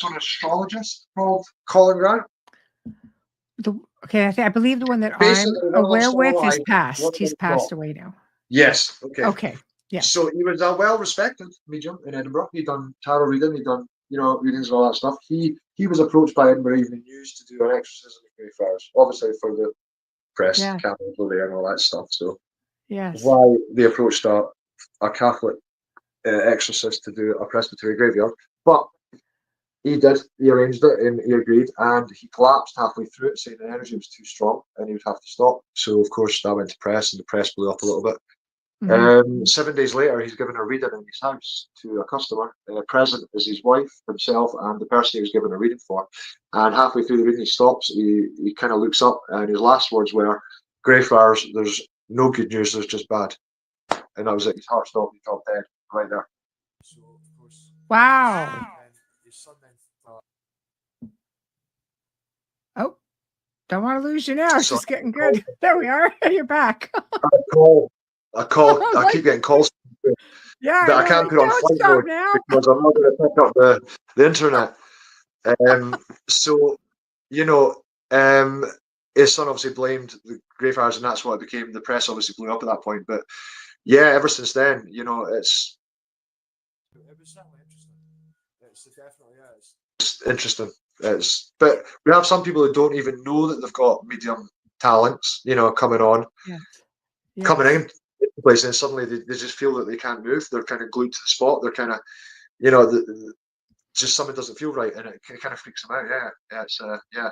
an astrologist called Colin Grant. I believe the one that I'm aware with is passed. He's passed away now. Yes. Okay. Okay. Yeah. So he was a well-respected medium in Edinburgh. He'd done tarot reading. He'd done readings and all that stuff. He was approached by Edinburgh Evening News to do an exorcism of Greyfriars, obviously for the press, cameras were there and all that stuff. So yes, why they approached a Catholic exorcist to do a Presbytery graveyard, but he did. He arranged it and he agreed, and he collapsed halfway through it, saying the energy was too strong and he would have to stop. So of course that went to press, and the press blew up a little bit. 7 days later, he's given a reading in his house to a customer. Present is his wife, himself, and the person he was given a reading for. And halfway through the reading, he stops. He kind of looks up, and his last words were, "Greyfriars, there's no good news. There's just bad." And that was it. His heart stopped. He dropped dead right there. So, of course, wow. Oh, don't want to lose you now. It's just getting good. There we are. You're back. I keep getting calls. Yeah, but I can't put on flight mode because I'm not going to pick up the internet. So, his son obviously blamed the Greyfriars, and that's what it became. The press obviously blew up at that point. But yeah, ever since then, it was certainly interesting. It's definitely It's interesting. But we have some people who don't even know that they've got medium talents, coming on, coming in place, and suddenly they just feel that they can't move. They're kind of glued to the spot. They're kind of, just something doesn't feel right, and it kind of freaks them out. Yeah.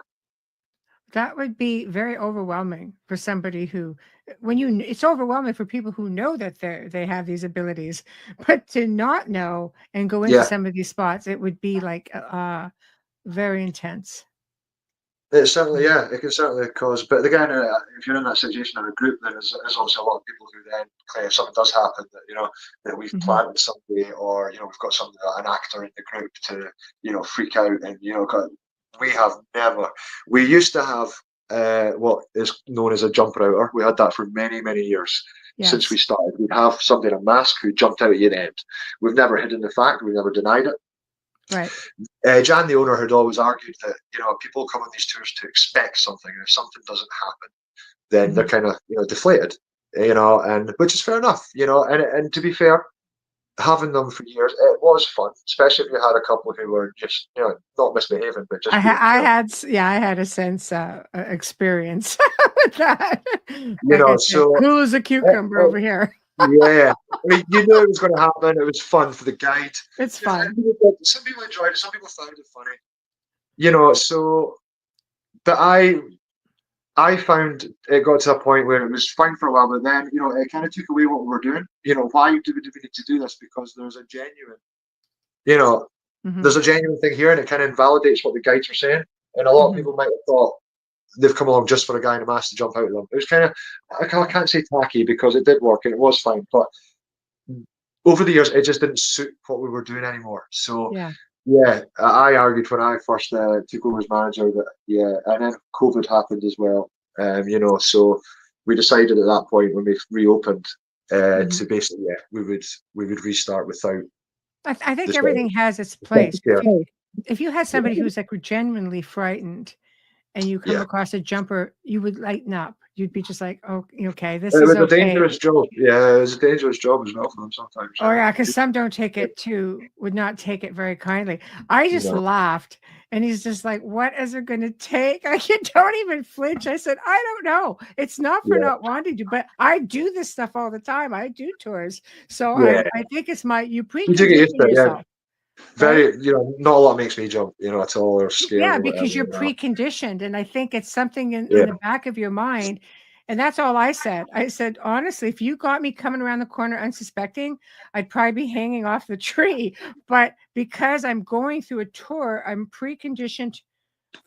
That would be very overwhelming for somebody who, it's overwhelming for people who know that they have these abilities, but to not know and go into some of these spots, it would be like very intense. It certainly, it can certainly cause. But again, if you're in that situation in a group, then there's obviously a lot of people who then, if something does happen, that we've planned somebody, or we've got an actor in the group to freak out, and we have never. We used to have what is known as a jump router. We had that for many, many years since we started. We'd have somebody in a mask who jumped out at your end. We've never hidden the fact. We've never denied it. Right. Jan, the owner, had always argued that, people come on these tours to expect something, and if something doesn't happen, then they're kind of, deflated, and which is fair enough, and to be fair, having them for years, it was fun, especially if you had a couple who were just, not misbehaving, but just being, I had a sense experience with that. so cool as a cucumber over here. yeah, I mean, you knew it was going to happen. It was fun for the guide. It's fun. Some people enjoyed it. Some people found it funny. So, but I found it got to a point where it was fine for a while, but then, it kind of took away what we were doing. Why do we need to do this? Because there's a genuine, there's a genuine thing here, and it kind of invalidates what the guides were saying. And a lot of people might have thought they've come along just for a guy in a mask to jump out of them. It was kind of, I can't say tacky, because it did work and it was fine, but over the years, it just didn't suit what we were doing anymore. So, I argued when I first took over as manager that, and then COVID happened as well. So we decided at that point when we reopened to basically, we would restart without. I think everything has its place. If you had somebody who's like genuinely frightened, and you come across a jumper, you would lighten up. You'd be just like, oh, okay, this is okay. It was a dangerous job. Yeah, it was a dangerous job as well for them sometimes. Oh yeah, because some would not take it very kindly. I just laughed, and he's just like, what is it going to take? I don't even flinch. I said, I don't know. It's not for not wanting to, but I do this stuff all the time. I do tours. So I think it's you precondition yourself. Very, not a lot makes me jump, at all, or scared. Yeah, because you're preconditioned, and I think it's something in the back of your mind, and that's all I said. I said, honestly, if you got me coming around the corner unsuspecting, I'd probably be hanging off the tree. But because I'm going through a tour, I'm preconditioned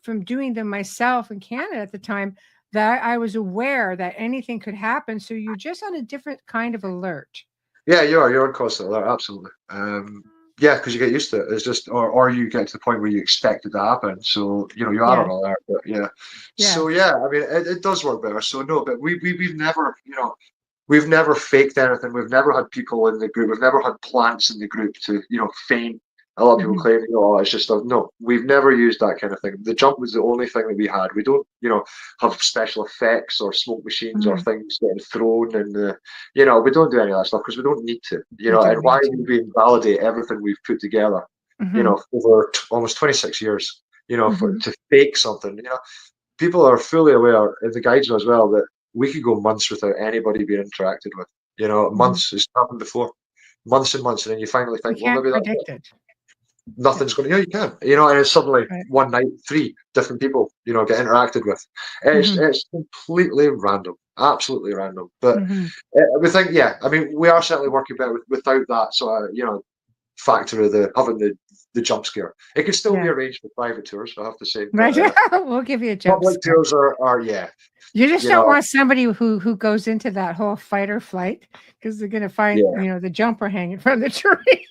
from doing them myself in Canada at the time, that I was aware that anything could happen. So you're just on a different kind of alert. Yeah, you're on constant alert, absolutely. Yeah, because you get used to it. It's just, or you get to the point where you expect it to happen. So, you are on alert. But So, I mean, it does work better. So, no, but we've never, we've never faked anything. We've never had people in the group. We've never had plants in the group to, feign. A lot of people claim, it's just no. We've never used that kind of thing. The jump was the only thing that we had. We don't, have special effects or smoke machines or things getting thrown, and we don't do any of that stuff because we don't need to. And why would we invalidate everything we've put together? Over almost 26 years. To fake something. People are fully aware, and the guides as well, that we could go months without anybody being interacted with. Months has happened before, months and months, and then you finally think, well, maybe that's it. Nothing's going to, you can, and it's suddenly one night, 3 different people, get interacted with. It's completely random, absolutely random. But we think, I mean, we are certainly working better without that sort of, factor of having the jump scare. It can still be arranged for private tours, I have to say. But, we'll give you a jump public scare. tours are You just don't want somebody who goes into that whole fight or flight, because they're going to find, the jumper hanging from the tree.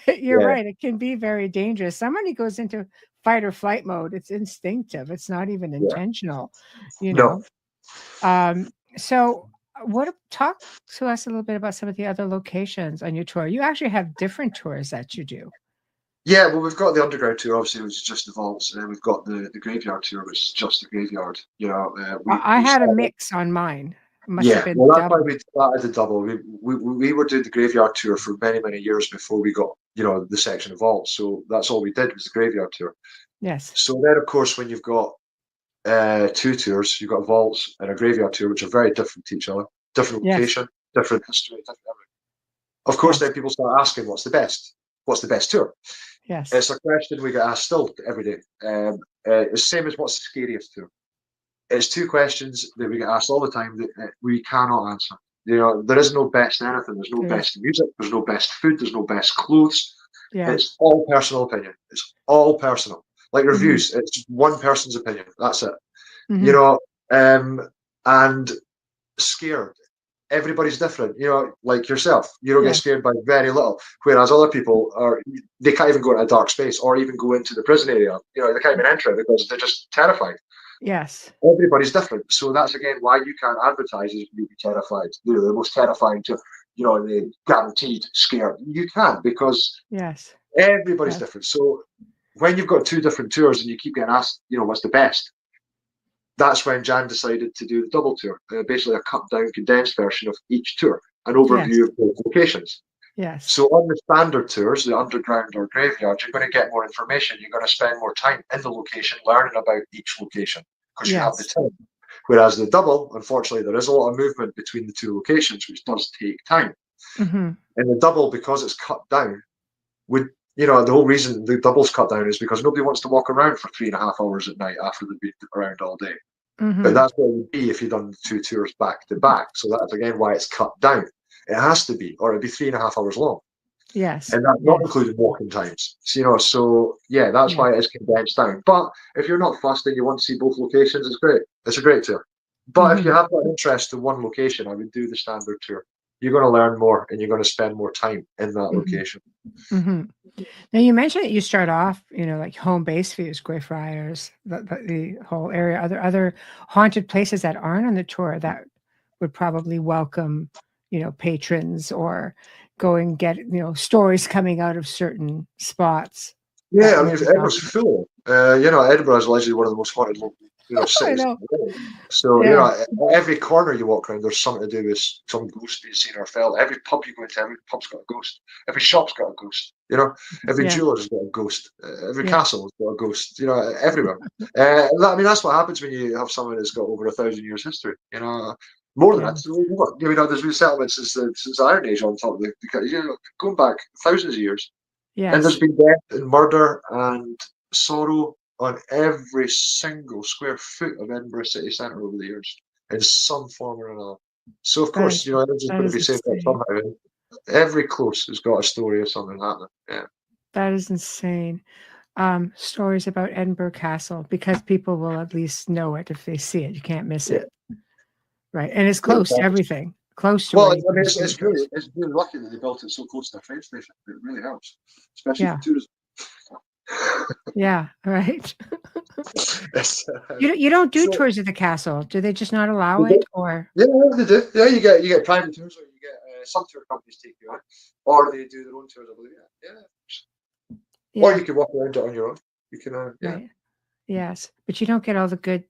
You're right. It can be very dangerous. Somebody goes into fight or flight mode. It's instinctive. It's not even intentional, No. So talk to us a little bit about some of the other locations on your tour. You actually have different tours that you do. Yeah, well, we've got the underground tour, obviously, which is just the vaults, and then we've got the graveyard tour, which is just the graveyard. I had a mix on mine. That's why we started the double. We were doing the graveyard tour for many, many years before we got, the section of vaults. So that's all we did was the graveyard tour. Yes. So then, of course, when you've got 2 tours, you've got vaults and a graveyard tour, which are very different to each other, different location, different history, different everything. Of course, then people start asking, what's the best? What's the best tour? Yes. It's a question we get asked still every day. It's the same as what's the scariest tour. It's 2 questions that we get asked all the time that we cannot answer. There is no best anything. There's no best music. There's no best food. There's no best clothes. Yeah. It's all personal opinion. It's all personal. Like reviews, it's one person's opinion. That's it. And scared. Everybody's different, like yourself. You don't get scared by very little, whereas other people they can't even go into a dark space or even go into the prison area. They can't even enter it because they're just terrified. Yes. Everybody's different. So that's again why you can't advertise as you'd be terrified. The most terrifying to, the guaranteed scared. You can't, because Everybody's Yes. different. So when you've got two different tours and you keep getting asked, what's the best? That's when Jan decided to do the double tour, basically a cut down, condensed version of each tour, an Yes. overview of both locations. Yes. So on the standard tours, the underground or graveyard, you're going to get more information. You're going to spend more time in the location learning about each location because you have the Yes. time. Whereas the double, unfortunately, there is a lot of movement between the two locations, which does take time. Mm-hmm. And the double, because it's cut down, the whole reason the double's cut down is because nobody wants to walk around for 3.5 hours at night after they've been around all day. Mm-hmm. But that's what it would be if you'd done the two tours back to back. So that's again why it's cut down. It has to be, or it'd be 3.5 hours long. Yes. And that's not including walking times. So yeah, that's why it is condensed down. But if you're not fussed and you want to see both locations, it's great. It's a great tour. But if you have got an interest in one location, I would do the standard tour. You're going to learn more and you're going to spend more time in that location. Mm-hmm. Now you mentioned that you start off, like home base views, Greyfriars, the whole area. Other haunted places that aren't on the tour that would probably welcome, patrons or go and get, stories coming out of certain spots. Yeah, I mean, Edinburgh's full. Edinburgh is allegedly one of the most haunted cities. So, every corner you walk around, there's something to do with some ghost being seen or felt. Every pub you go into, every pub's got a ghost. Every shop's got a ghost. Every jeweler's got a ghost. Every castle's got a ghost. Everywhere. That's what happens when you have someone that's got over 1,000 years history. More than that. There's been settlements since the Iron Age on top of going back thousands of years. Yes. And there's been death and murder and sorrow on every single square foot of Edinburgh city centre over the years, in some form or another. So of course, Edinburgh's going to be safe somehow. Every close has got a story of something happening. Yeah. That is insane. Stories about Edinburgh Castle, because people will at least know it if they see it. You can't miss it. Right. And it's close to everything. Close to it's really lucky that they built it so close to the train station. It really helps, especially for tourism. Yeah, right. You don't do tours of the castle. Do they just not allow it, or? Yeah, they do. Yeah, you get private tours, or you get some tour companies take you on, or they do their own tours. I believe. Yeah. Or you can walk around it on your own. You can. Right. Yes, but you don't get all the good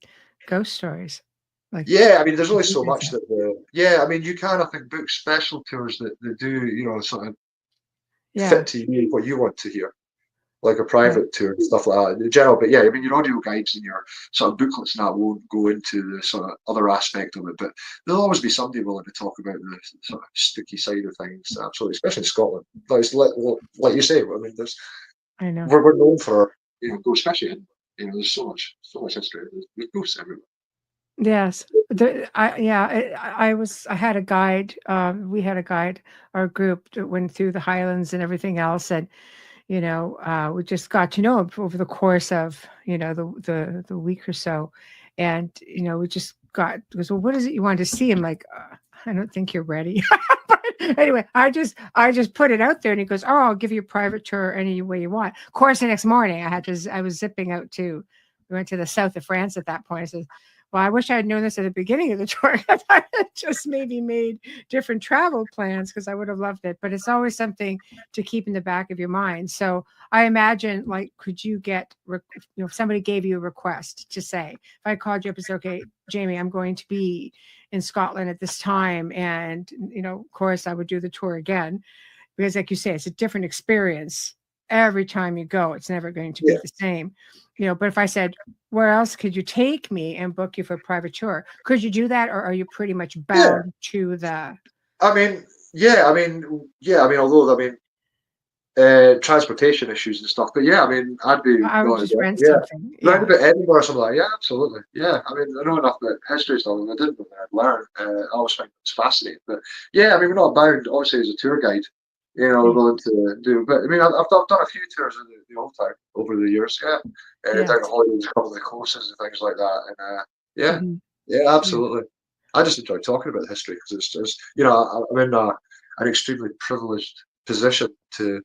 ghost stories. There's only so much that. You can, I think, book special tours that do, sort of fit to you what you want to hear, like a private tour and stuff like that in general. But your audio guides and your sort of booklets and that won't go into the sort of other aspect of it. But there'll always be somebody willing to talk about the sort of spooky side of things. Absolutely, especially in Scotland. Like you say, I know we're known for ghosts, especially in there's so much history. There's ghosts everywhere. Yes. I had a guide. We had a guide, our group that went through the Highlands and everything else. And, we just got to know him over the course of, the week or so. And, we just goes, well, what is it you want to see? I'm like, I don't think you're ready. But anyway, I just put it out there, and he goes, oh, I'll give you a private tour any way you want. Of course, the next morning I was zipping out we went to the south of France at that point. I said, well, I wish I had known this at the beginning of the tour. I just maybe made different travel plans, because I would have loved it. But it's always something to keep in the back of your mind. So I imagine, could you get, if somebody gave you a request to say, if I called you up and said, okay, Jamie, I'm going to be in Scotland at this time. And, of course, I would do the tour again, because like you say, it's a different experience every time you go. It's never going to be the same. But if I said, where else could you take me and book you for a private tour? Could you do that, or are you pretty much bound to the? Although transportation issues and stuff, but I'd be. I would just rent something. Round about Edinburgh or something like that. Absolutely. Yeah, I know enough about history stuff. I didn't know that I'd learn. I always find it's fascinating. But we're not bound. Obviously, as a tour guide, we're willing to do. But I've done a few tours in the old town over the years. Down to Hollywood, a couple of the courses and things like that. And absolutely. I just enjoy talking about history, because it's just I'm in an extremely privileged position to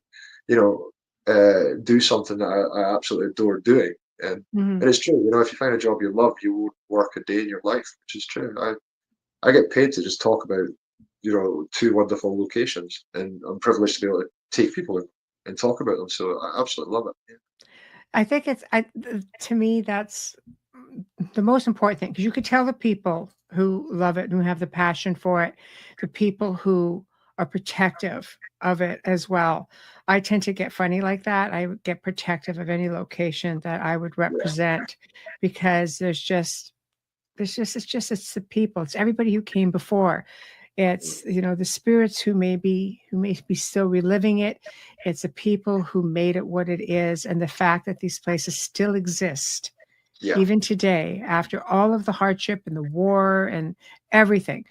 do something that I absolutely adore doing. And it's true. If you find a job you love, you won't work a day in your life, which is true. I get paid to just talk about two wonderful locations, and I'm privileged to be able to take people in. and talk about them. So I absolutely love it. Yeah. I think to me, that's the most important thing, because you could tell the people who love it and who have the passion for it, the people who are protective of it as well. I tend to get funny like that. I would get protective of any location that I would represent, because it's the people, it's everybody who came before. It's, the spirits who may be still reliving it. It's the people who made it what it is, and the fact that these places still exist Yeah. even today, after all of the hardship and the war and everything.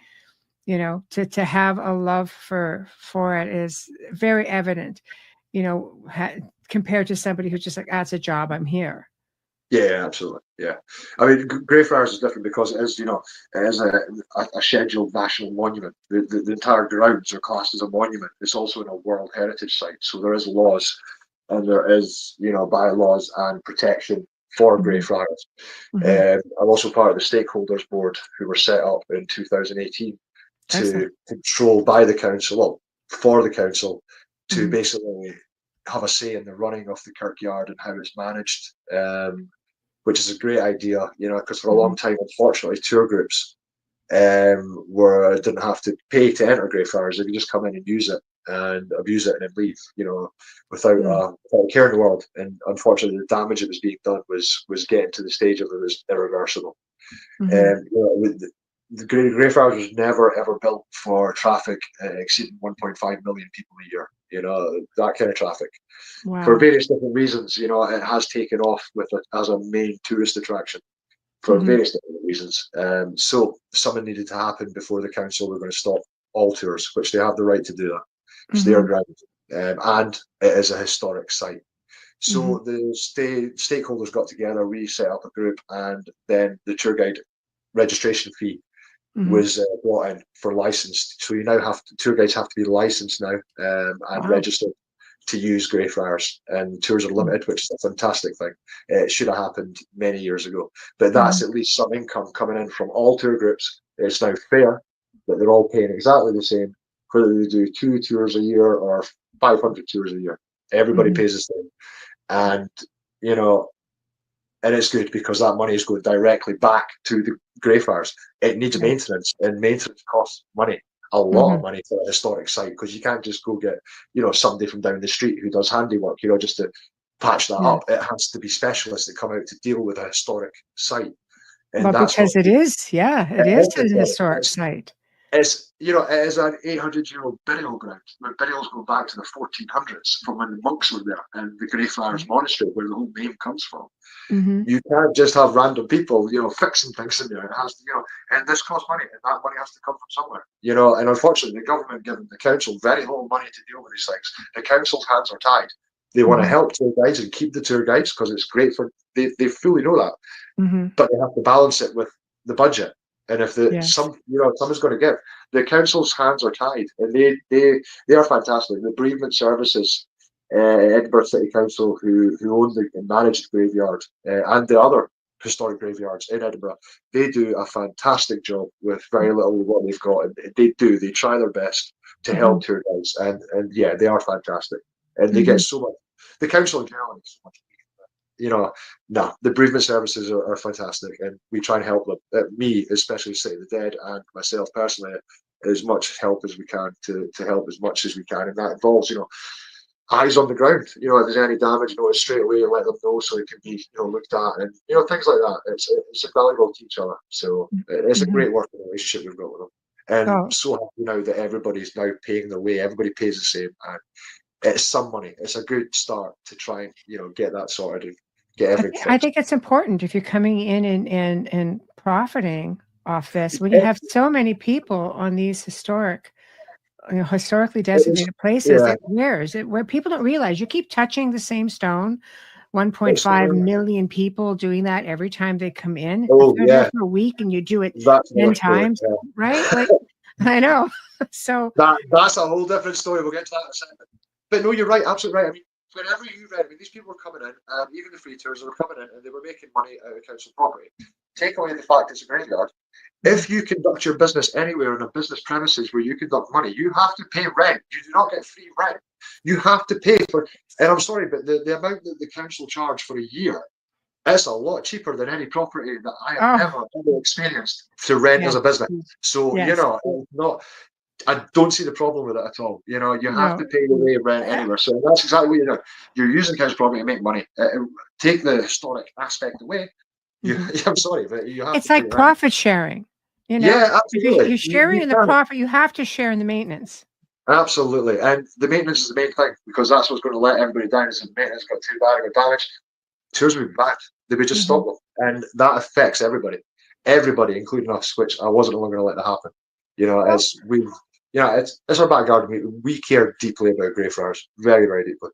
To have a love for it is very evident, compared to somebody who's just like, it's a job, I'm here. Yeah, absolutely. Yeah, I mean, Greyfriars is different because it is, it is a scheduled national monument. The entire grounds are classed as a monument. It's also in a World Heritage Site, so there is laws, and there is, bylaws and protection for Greyfriars. I'm also part of the stakeholders board, who were set up in 2018 to control by the council, well, for the council, to basically have a say in the running of the kirkyard and how it's managed, which is a great idea, because for a long time, unfortunately, tour groups didn't have to pay to enter Greyfriars. They could just come in and use it and abuse it and then leave, without a care in the world. And unfortunately, the damage that was being done was getting to the stage of it was irreversible. The Greyfriars was never ever built for traffic exceeding 1.5 million people a year. That kind of traffic. Wow. For various different reasons, it has taken off with it as a main tourist attraction for various different reasons. So something needed to happen before the council were going to stop all tours, which they have the right to do that. It's their ground, and it is a historic site. So the stakeholders got together, we set up a group, and then the tour guide registration fee was brought in for licensed. So you now tour guides have to be licensed now, and registered to use Greyfriars, and tours are limited, which is a fantastic thing. It should have happened many years ago, but that's at least some income coming in from all tour groups. It's now fair that they're all paying exactly the same, whether they do 2 tours a year or 500 tours a year. Everybody pays the same, and and it's good because that money is going directly back to the Greyfriars. It needs maintenance, and maintenance costs money. A lot of money for a historic site, because you can't just go get somebody from down the street who does handiwork just to patch that up. It has to be specialists that come out to deal with a historic site, and that's because it is a historic site. It's it is an 800-year-old burial ground, where burials go back to the 1400s, from when the monks were there, and the Greyfriars Monastery, where the whole name comes from. You can't just have random people, fixing things in there. It has to, and this costs money, and that money has to come from somewhere, And unfortunately, the government giving the council very little money to deal with these things. The council's hands are tied. They want to help tour guides and keep the tour guides, because it's great for they fully know that, but they have to balance it with the budget. And if someone's going to give, the council's hands are tied, and they are fantastic. The bereavement services, Edinburgh City Council, who own and manage the graveyard, and the other historic graveyards in Edinburgh, they do a fantastic job with very little of what they've got, and they try their best to help tour guides, and yeah, they are fantastic, and they get so much. The council in general gets so much. The bereavement services are fantastic, and we try and help them. Me, especially City of the Dead, and myself personally, as much help as we can to help as much as we can, and that involves, eyes on the ground. If there's any damage, notice straight away and let them know, so it can be, looked at, and things like that. It's invaluable to each other. So it's a great working relationship we've got with them, and so happy now that everybody's now paying their way. Everybody pays the same, and it's some money. It's a good start to try and get that sorted and get everything fixed. I think it's important, if you're coming in and profiting off this, when you have so many people on these historically designated places, where people don't realize you keep touching the same stone. 1.5 million people doing that every time they come in. Oh, if there for a week and you do it 10 times, right? Like, I know. So that's a whole different story. We'll get to that in a second. But no, you're right, absolutely right. I mean, whenever you read, these people were coming in, even the free tours, they were coming in and they were making money out of council property. take away the fact it's a graveyard. If you conduct your business anywhere in a business premises where you conduct money, you have to pay rent. You do not get free rent. You have to pay for, and I'm sorry, but the amount that the council charge for a year, it's a lot cheaper than any property that I have ever experienced to rent as a business. So, Yes. it's not, I don't see the problem with it at all. You have to pay your way of rent anywhere. So that's exactly what you're doing. You're using council property to make money. Take the historic aspect away. I'm sorry, but you have it's like profit sharing. Yeah, absolutely. You're sharing in the profit. You have to share in the maintenance. Absolutely. And the maintenance is the main thing, because that's what's going to let everybody down. Is the maintenance got too bad or damaged, tours would be bad. They would just stop them. And that affects everybody, including us, which I wasn't going to let that happen. As we, it's our back garden. We care deeply about Greyfriars, very, very deeply.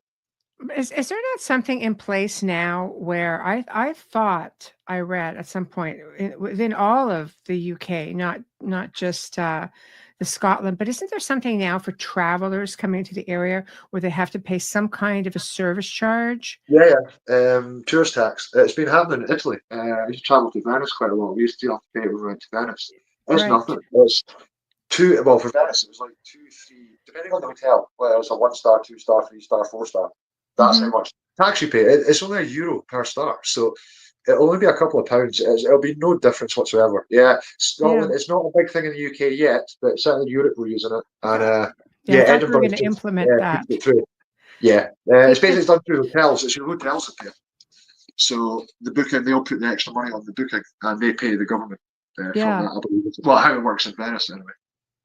Is there not something in place now where I thought I read at some point within all of the UK, not just the Scotland, but isn't there something now for travelers coming to the area where they have to pay some kind of a service charge? Yeah. Tourist tax. It's been happening in Italy. I used to travel to Venice quite a lot. We used to have to pay when we went to Venice. It's nothing. It's for Venice, it was like 2, 3, depending on the hotel. Well, it was a 1-star, 2-star, 3-star, 4-star. That's how much tax you pay. It's only €1 per star, so it'll only be a couple of pounds. It'll be no difference whatsoever. Yeah, Scotland. It's not a big thing in the UK yet, but certainly in Europe we're using it. And Edinburgh going to implement that. It's basically done through hotels. It's your hotels that pay. So the booking, they'll put the extra money on the booking, and they pay the government from that. I believe. Well, how it works in Venice, anyway.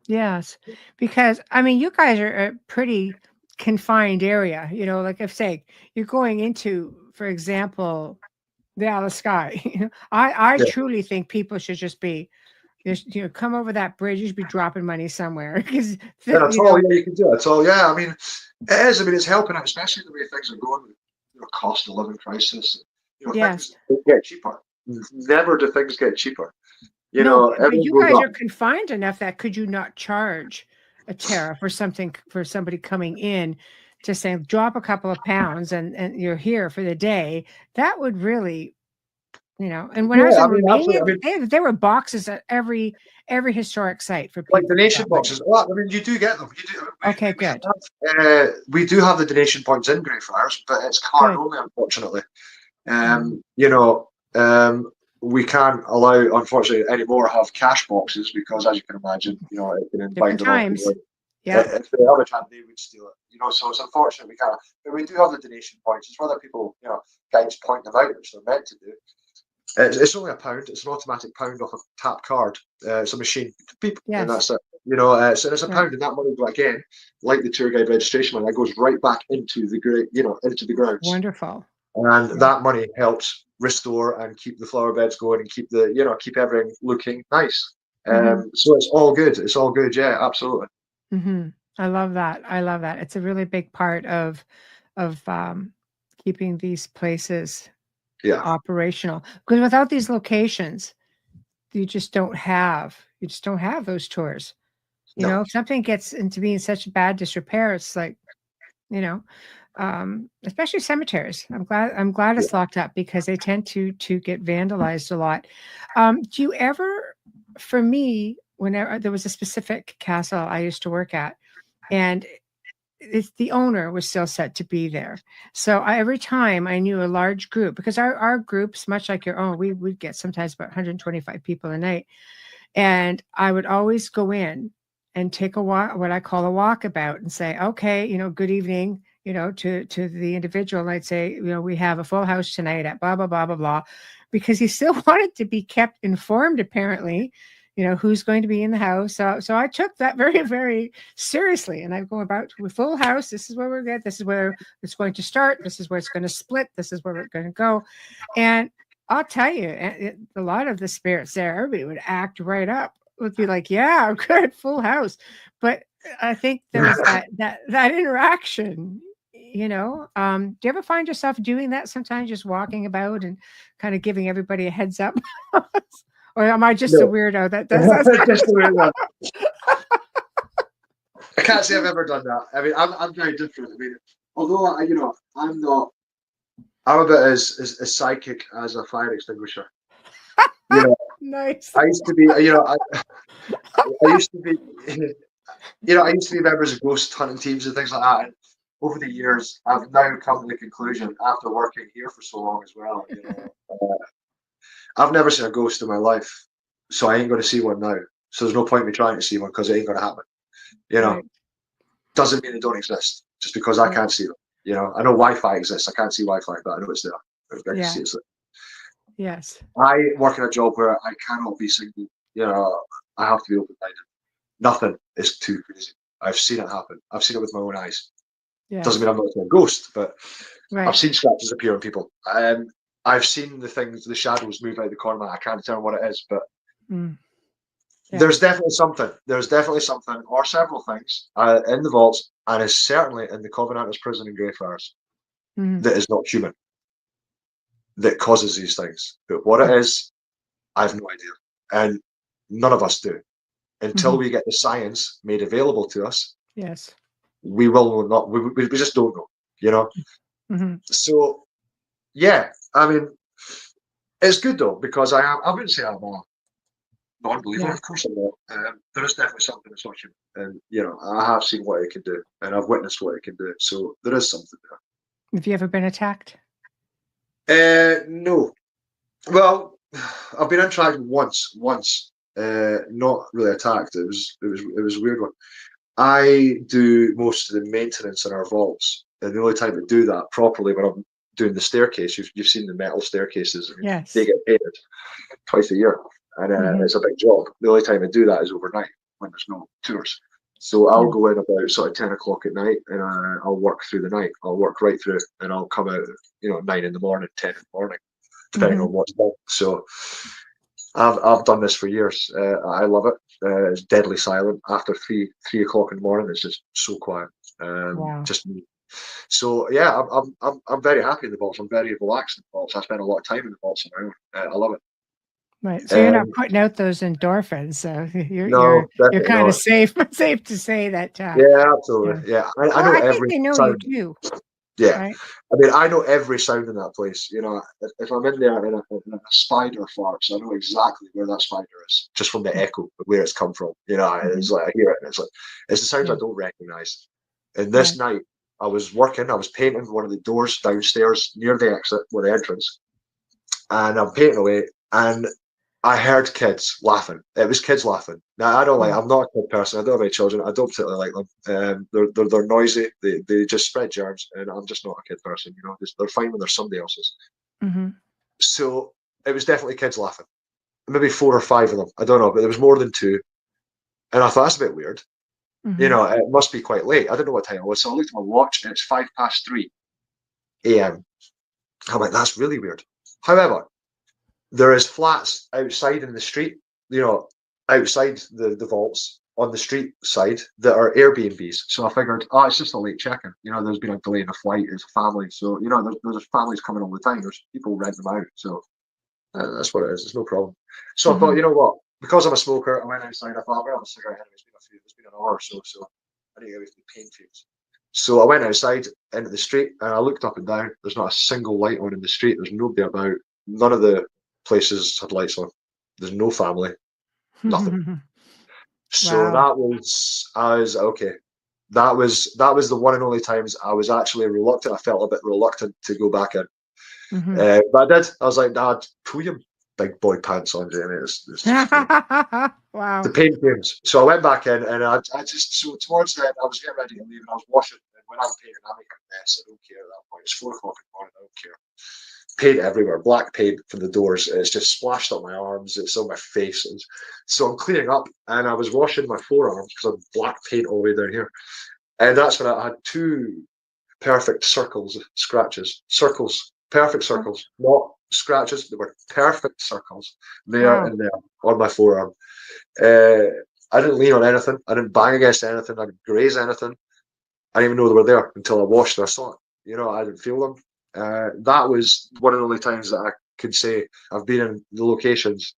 Yes, because you guys are a pretty confined area. Like if say you're going into, for example, the Isle of Skye. I truly think people should just be, come over that bridge. You should be dropping money somewhere because that's all. Yeah, you can do it. That's all. Yeah, it is. It's helping out, especially the way things are going with cost of living crisis. Things get cheaper. Never do things get cheaper. But you guys are confined enough that could you not charge a tariff or something for somebody coming in to say drop a couple of pounds and you're here for the day? That would really, and when I was in Romania, there were boxes at every historic site for people. Like donation boxes. Well, you do get them. You do. Okay, good. We do have the donation points in Greyfriars, but it's card only, unfortunately. We can't allow, unfortunately, anymore have cash boxes because, as you can imagine, it can invite them all. If they have a chance, they would steal it. So it's unfortunate we can't. But we do have the donation points. It's whether people, guys point them out, which they're meant to do. It's only £1. It's an automatic £1 off a tap card. It's a machine. Beep, and that's it. So it's £1, and that money, again, like the tour guide registration money, that goes right back into the into the grounds. Wonderful. And that money helps restore and keep the flower beds going and keep the keep everything looking nice. So it's all good. It's all good. Yeah, absolutely. I love that. It's a really big part of keeping these places operational, because without these locations, you just don't have those tours. If something gets into being such bad disrepair, it's like, especially cemeteries. I'm glad it's locked up because they tend to get vandalized a lot. Do you ever, for me, whenever there was a specific castle I used to work at, and the owner was still set to be there. So every time I knew a large group, because our groups, much like your own, we would get sometimes about 125 people a night. And I would always go in and take a walk, what I call a walkabout, and say, okay, good evening, to the individual. And I'd say, we have a full house tonight at blah, blah, blah, blah, blah, because he still wanted to be kept informed, apparently, who's going to be in the house. So I took that very, very seriously. And I go about with full house. This is where we're at. This is where it's going to start. This is where it's going to split. This is where we're going to go. And I'll tell you, a lot of the spirits there, everybody would act right up. Would be like, yeah, good, full house. But I think there was that interaction, do you ever find yourself doing that sometimes, just walking about and kind of giving everybody a heads up? Or am I just a weirdo that does that? Just a weirdo. I can't say I've ever done that. I'm very different. Although I'm a bit as psychic as a fire extinguisher. You know, Nice. I used to be, I used to be, I used to be members of ghost hunting teams and things like that. And over the years, I've now come to the conclusion, after working here for so long as well, I've never seen a ghost in my life, so I ain't going to see one now. So there's no point in me trying to see one because it ain't going to happen. Right. Doesn't mean they don't exist just because I can't see them. I know Wi-Fi exists. I can't see Wi-Fi, but I know it's there. I can see it's there. Yes. I work in a job where I cannot be single. I have to be open-minded. Nothing is too crazy. I've seen it happen. I've seen it with my own eyes. Yes. Doesn't mean I'm not a ghost, but Right. I've seen scratches appear on people. I've seen the shadows move out of the corner. I can't tell what it is, but there's definitely something. There's definitely something, or several things, in the vaults, and is certainly in the Covenanters prison in Greyfriars that is not human, that causes these things. But what it is, I have no idea, and none of us do. Until we get the science made available to us, yes, we will not. We just don't know, So, yeah, I mean, it's good though because I wouldn't say I'm a non-believer. Of course I'm not. There is definitely something that's not human, and I have seen what it can do, and I've witnessed what it can do. So there is something there. Have you ever been attacked? No. Well, I've been interacted once. Not really attacked. It was a weird one. I do most of the maintenance in our vaults, and the only time I do that properly when I'm doing the staircase, you've seen the metal staircases. Yes. They get painted twice a year, and it's a big job. The only time I do that is overnight when there's no tours. So I'll go in about sort of 10 o'clock at night, and I'll work through the night. I'll work right through, and I'll come out, 9 in the morning, 10 in the morning, depending on what's done. So I've done this for years. I love it. It's deadly silent. After 3 o'clock in the morning, it's just so quiet. Wow. Just me. So yeah, I'm very happy in the vaults. I'm very relaxed in the vaults. I spend a lot of time in the vaults on my own. I love it. Right. So you're not putting out those endorphins. So you're kind of safe to say that. Yeah, absolutely. Yeah, I know I think every they know sound. you too. Yeah, right? I mean, I know every sound in that place. If I'm in there and a spider farts, I know exactly where that spider is, just from the echo of where it's come from. It's like I hear it, and it's the sounds I don't recognise. And this night, I was painting one of the doors downstairs near the exit, or the entrance, and I'm painting away, and I heard kids laughing. It was kids laughing. Now I'm not a kid person. I don't have any children. I don't particularly like them. They're noisy. They just spread germs, and I'm just not a kid person. They're fine when there's somebody else's. So it was definitely kids laughing. Maybe 4 or 5 of them. I don't know, but there was more than 2. And I thought that's a bit weird. It must be quite late. I don't know what time it was. So I looked at my watch, and it's 3:05 a.m. I'm like, that's really weird. However, there is flats outside in the street, outside the vaults on the street side that are Airbnbs. So I figured, it's just a late check-in. There's been a delay in a flight. It's a family. So, there's families coming all the time. There's people renting them out. So that's what it is. It's no problem. So I thought, you know what? Because I'm a smoker, I went outside. I thought, I'm going to have a cigarette. It's been an hour or so. So I need to get away from the paint fumes. So I went outside into the street, and I looked up and down. There's not a single light on in the street. There's nobody about. None of the places had lights on. There's no family, nothing. So that was okay. That was the one and only times I was actually reluctant. I felt a bit reluctant to go back in, but I did. I was like, "Dad, pull your big boy pants on, Jamie." It's just wow. The paint fumes. So I went back in, and I just towards the end, I was getting ready to leave, and I was washing. And when I'm painting, I make a mess. I don't care at that point. It's 4 o'clock in the morning. I don't care. Paint everywhere, black paint from the doors. It's just splashed up my arms. It's on my face. And so I'm cleaning up, and I was washing my forearms because I'm black paint all the way down here. And that's when I had 2 perfect scratches, perfect circles, not scratches. They were perfect circles there and there on my forearm. I didn't lean on anything. I didn't bang against anything. I didn't graze anything. I didn't even know they were there until I washed and I saw it. I didn't feel them. That was one of the only times that I could say I've been in the locations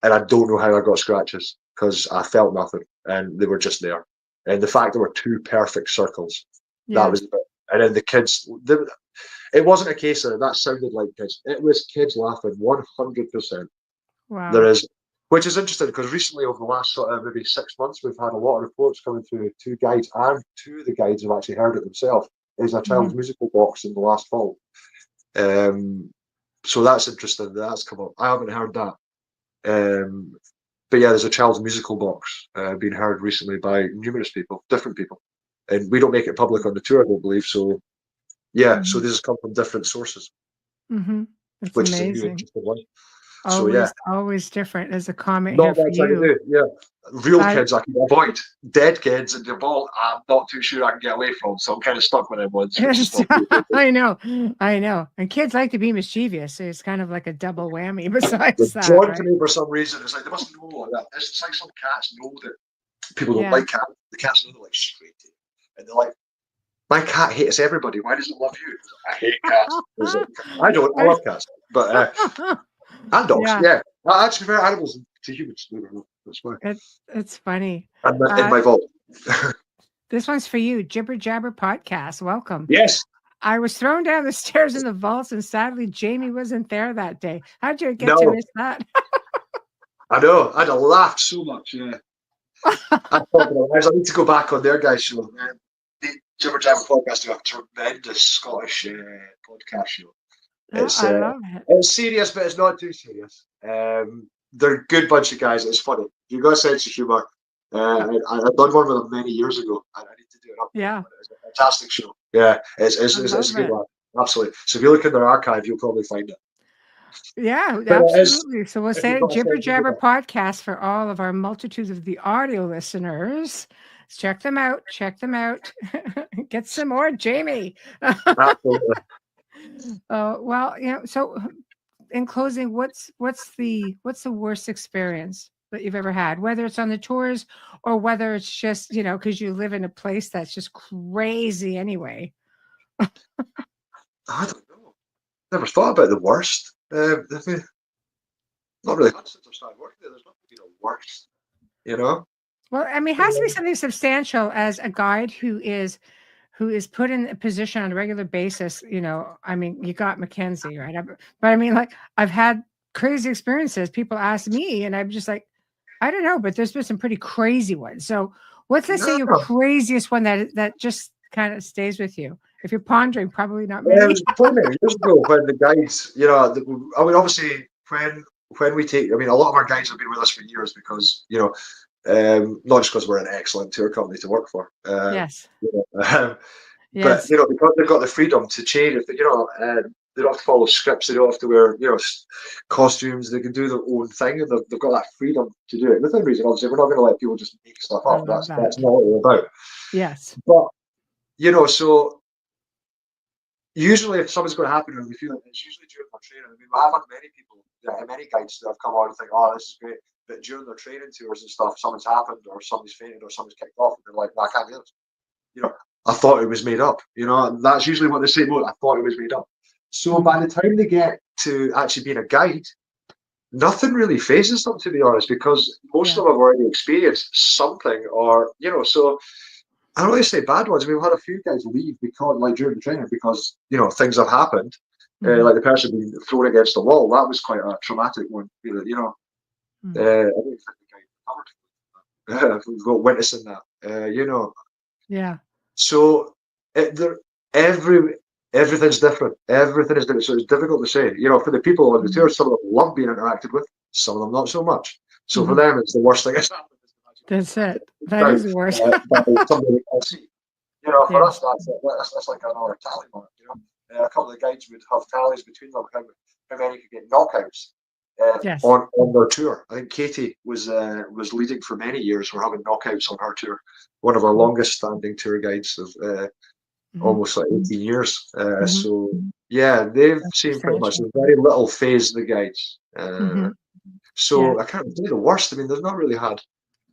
and I don't know how I got scratches because I felt nothing and they were just there. And the fact there were 2 perfect circles, that was it. And then the kids, it wasn't a case of that sounded like kids. It was kids laughing 100%. There Wow. is, which is interesting because recently, over the last sort of maybe 6 months, we've had a lot of reports coming through to guides, and two of the guides have actually heard it themselves. Is a child's Mhm. musical box in the last fall. So that's interesting. That's come up. I haven't heard that. But yeah, there's a child's musical box being heard recently by numerous people, different people, and we don't make it public on the tour, I don't believe. So yeah, so Mhm. this has come from different sources, Mhm. That's which is a new amazing. interesting one. So yeah, Always different. There's a comment here not for much I can you. do. Yeah, real I kids I can avoid. Dead kids and the ball, I'm not too sure I can get away from. So I'm kind of stuck with them ones, which is Yes, not too good. I know. I know. And kids like to be mischievous, so it's kind of like a double whammy They're besides that, drawn to right? me for some reason. It's like they must know that. It's like some cats know that people don't Yeah. like cats. The cats know they're like straight to you. And they're like, my cat hates everybody. Why does it love you? I hate cats. I don't. I love cats. But and dogs, Yeah, yeah. I actually prefer animals to humans. That's why. it's funny. And in Uh, my vault. this one's for you, Jibber Jabber Podcast. Welcome. Yes. I was thrown down the stairs in the vaults, and sadly, Jamie wasn't there that day. How'd you get to No. miss that? I know. I'd have laughed so much. Yeah. I thought I need to go back on their guys' show. The Jibber Jabber podcast do a tremendous Scottish podcast show. Oh, It's I love it. it's serious, but it's not too serious. They're a good bunch of guys. It's funny. You've got a sense of humour. I've done one with them many years ago, and I need to do an update Yeah, on it. It's a fantastic show. Yeah, I it's a love good it. one. Absolutely. So if you look in their archive, you'll probably find it. Yeah, But it is, absolutely. So we'll if you've say got a Jibber sense of Jabber humour. Podcast for all of our multitudes of the audio listeners. Check them out. Check them out. Get some more, Jamie. Absolutely. Well, so in closing, what's the worst experience that you've ever had, whether it's on the tours or whether it's just, because you live in a place that's just crazy anyway. I don't know. Never thought about the worst. I mean, not really had since I started working there. There's not been a worst, you know? Well, I mean, it has to be something substantial as a guide who is put in a position on a regular basis. I mean, you got Mackenzie, right? But I mean, like, I've had crazy experiences. People ask me, and I'm just like, I don't know, but there's been some pretty crazy ones. So, what's, let's say, your No. craziest one that just kind of stays with you? If you're pondering, probably not It many. was probably many years ago when the guides, I mean, obviously, when we take, I mean, a lot of our guides have been with us for years because, not just because we're an excellent tour company to work for, Yes, but yes, because they've got the freedom to change, if they, they don't have to follow scripts, they don't have to wear, costumes, they can do their own thing, and they've got that freedom to do it within reason. Obviously, we're not going to let people just make stuff I up. love That's that. not what we're about. Yes. But so usually, if something's going to happen and we feel it, it's usually during our training. I mean, I've had many people, many guides that have come on and think, "Oh, this is great," but during their training tours and stuff, something's happened, or somebody's fainted, or something's kicked off, and they're like, "No, I can't do this." I thought it was made up. And that's usually what they say. Well, I thought it was made up. So by the time they get to actually being a guide, nothing really phases them, to be honest, because most Yeah. of them have already experienced something, or so I don't really say bad ones. I mean, we've had a few guys leave because, like, during the training, because things have happened, Mhm. like the person being thrown against the wall. That was quite a traumatic one. Really, I Mhm. don't think the guy recovered. We've got witnessing that. Yeah. So there, everything's different. Everything is different. So it's difficult to say. For the people on the tour, Mhm. some of them love being interacted with, some of them not so much. So for Mhm. them, it's the worst thing that's happened. That's it. That is the worst. By somebody they can't see. For Yeah. us, that's like another tally mark. A couple of guides would have tallies between them how many could get knockouts Yes. on their tour. I think Katie was leading for many years. We're having knockouts on her tour. One of our Mhm. longest standing tour guides of Mhm. almost like 18 years. Mhm. So yeah, they've That's seen pretty much substantial. very little phase the guides. Mhm. Yeah. So I can't say the worst. I mean, there's not really had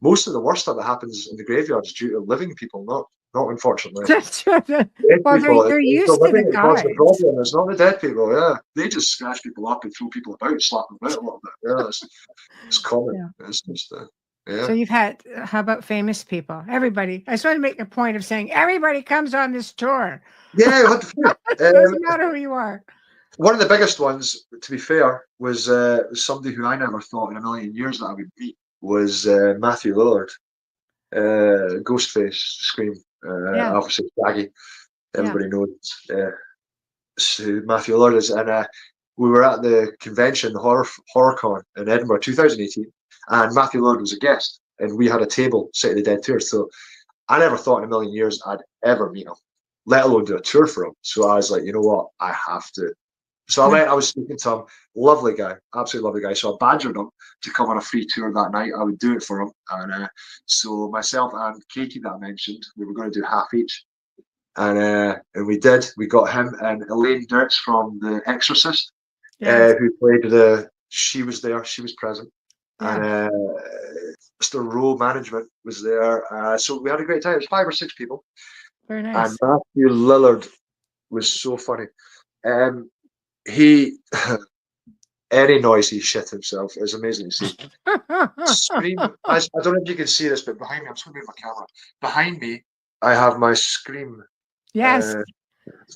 most of the worst stuff that happens in the graveyards due to living people, not unfortunately. That's true. Dead Well, people, they're it's the used to the living that causes the guides. problem. It's not the dead people. Yeah, they just scratch people up and throw people about, slap them about a little bit. Yeah, it's common. Yeah. It's just So yeah. you've had, how about famous people? Everybody. I just want to make a point of saying everybody comes on this tour. Yeah, I had to feel it. Doesn't matter who you are. One of the biggest ones, to be fair, was somebody who I never thought in a million years that I would meet was Matthew Lillard, Ghostface, Scream, Yeah. obviously Shaggy. Yeah. Everybody knows who Matthew Lillard is, and we were at the convention, the HorrorCon in Edinburgh, 2018, and Matthew Lillard was a guest, and we had a table City of the Dead tour. So I never thought in a million years I'd ever meet him, let alone do a tour for him. So I was like, you know what, I have to. So I went, I was speaking to him, lovely guy, absolutely lovely guy. So I badgered him to come on a free tour that night. I would do it for him. And so myself and Katie that I mentioned, we were going to do half each. And we did. We got him and Elaine Dirks from The Exorcist, who played she was there, she was present. And Mr. Rowe Management was there. So we had a great time. It was 5 or 6 people. Very nice. And Matthew Lillard was so funny. He any noise he shit himself is amazing to see. Scream. I don't know if you can see this, but behind me, I'm just going to move my camera. Behind me, I have my Scream. Yes.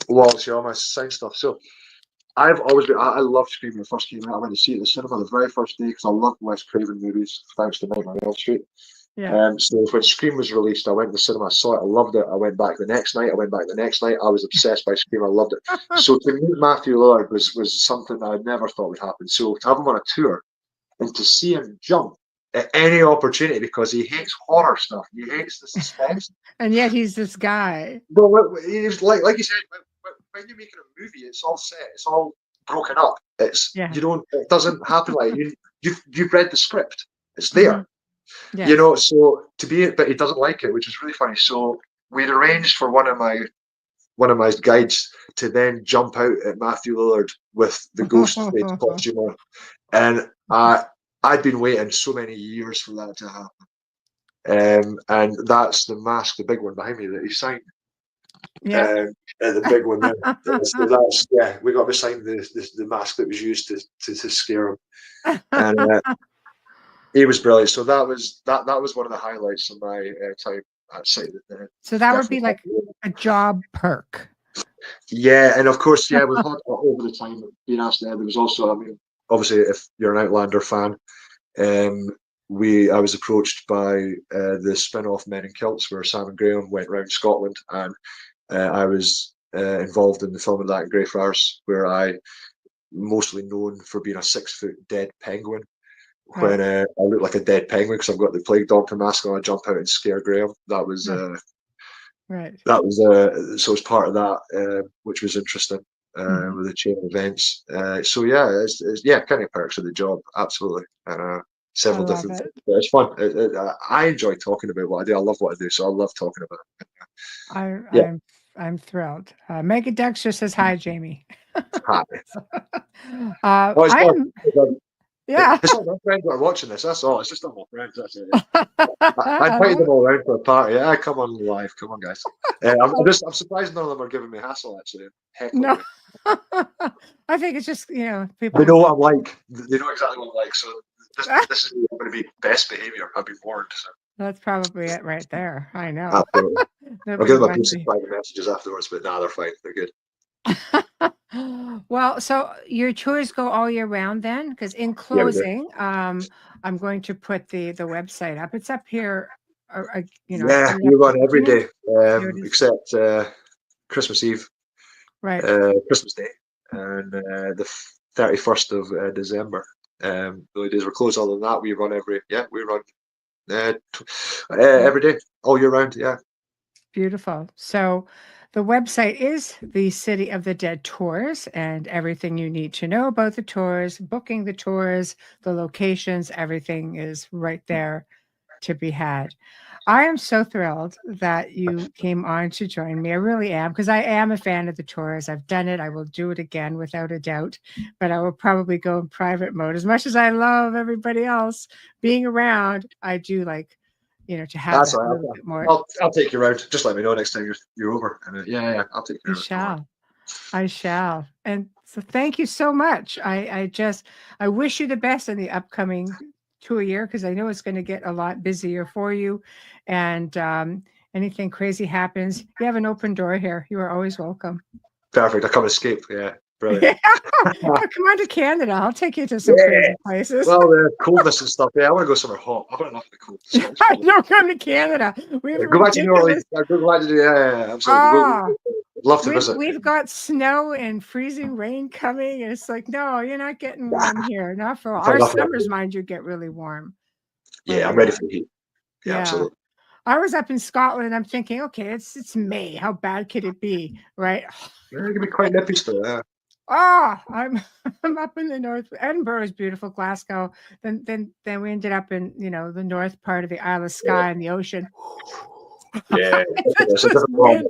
Wall, see all my sound stuff. So I've always been. I loved Scream when it first came out. I went to see it at the cinema the very first day because I loved Wes Craven movies, thanks to Nightmare on Elm Street. Yeah. So when Scream was released, I went to the cinema, I saw it, I loved it. I went back the next night. I was obsessed by Scream. I loved it. So to meet Matthew Lillard was something I never thought would happen. So to have him on a tour and to see him jump at any opportunity because he hates horror stuff, he hates the suspense, and yet he's this guy. Well, it's like you said, when you're making a movie, it's all set, it's all broken up. It's it doesn't happen like you've read the script. It's there. Mm-hmm. Yes. You know, so but he doesn't like it, which is really funny. So we'd arranged for one of my guides to then jump out at Matthew Lillard with the ghost face costume on, and I'd been waiting so many years for that to happen. And that's the mask, the big one behind me that he signed. Yeah, the big one there. So we got to sign the mask that was used to scare him. And he was brilliant. So that was one of the highlights of my time at City of the Dead. So that would be like a job perk. Yeah, and of course, we've had over the time being asked there. There was also, I mean, obviously, if you're an Outlander fan, I was approached by the spin-off Men in Kilts, where Sam and Graham went around Scotland, and I was involved in the film of that in Greyfriars, where I mostly known for being a 6-foot dead penguin. When I look like a dead penguin because I've got the plague doctor mask on, I jump out and scare Graham. That was That was so it's part of that, which was interesting with the chain of events. So it's kind of perks of the job, absolutely, and several different things. But it's fun. I enjoy talking about what I do. I love what I do, so I love talking about it. I'm thrilled. Megan Dexter says hi, Jamie. Hi. Yeah. It's not my friends that are watching this, that's all. It's just not my friends, that's it. I invited them all around for a party. Yeah, come on live. Come on, guys. I'm surprised none of them are giving me hassle, actually. No. I think it's just, people. They know what I'm like. They know exactly what I'm like. So this is going to be best behavior. I've been warned. So. That's probably it right there. I know. Absolutely. I'll give them a piece of private messages afterwards, but they're fine. They're good. Well, so your tours go all year round then? Because in closing, I'm going to put the website up. It's up here. We run every day except Christmas Eve, right? Christmas Day, and the 31st of December. The only days we're closed. Other than that, we run every day, all year round. Yeah, beautiful. So. The website is the City of the Dead Tours, and everything you need to know about the tours, booking the tours, the locations, everything is right there to be had. I am so thrilled that you came on to join me. I really am, because I am a fan of the tours. I've done it. I will do it again without a doubt, but I will probably go in private mode. As much as I love everybody else being around, I do like to have that a little bit more. I'll take you around. Just let me know next time you're over. And I'll take you around. I shall. And so thank you so much. I wish you the best in the upcoming tour year, because I know it's going to get a lot busier for you. And anything crazy happens, you have an open door here. You are always welcome. Perfect. I can't escape. Yeah. Brilliant. Oh, come on to Canada. I'll take you to some Yeah. crazy places. Well, the coldness and stuff. Yeah, I want to go somewhere hot. I've got enough of the cold. Don't come to Canada. We have Go back to New Orleans. ridiculous. Go back to yeah, absolutely. Ah, Love to visit. we've got snow and freezing rain coming. It's like, no, you're not getting warm here. Not for our summers, mind you, get really warm. Yeah, I'm ready for the heat. Yeah, absolutely. I was up in Scotland and I'm thinking, okay, it's May. How bad could it be? Right. Yeah, it can be quite nippy still, yeah. I'm up in the north. Edinburgh is beautiful. Glasgow. Then we ended up in the north part of the Isle of Skye and the ocean. Yeah, it's a different world.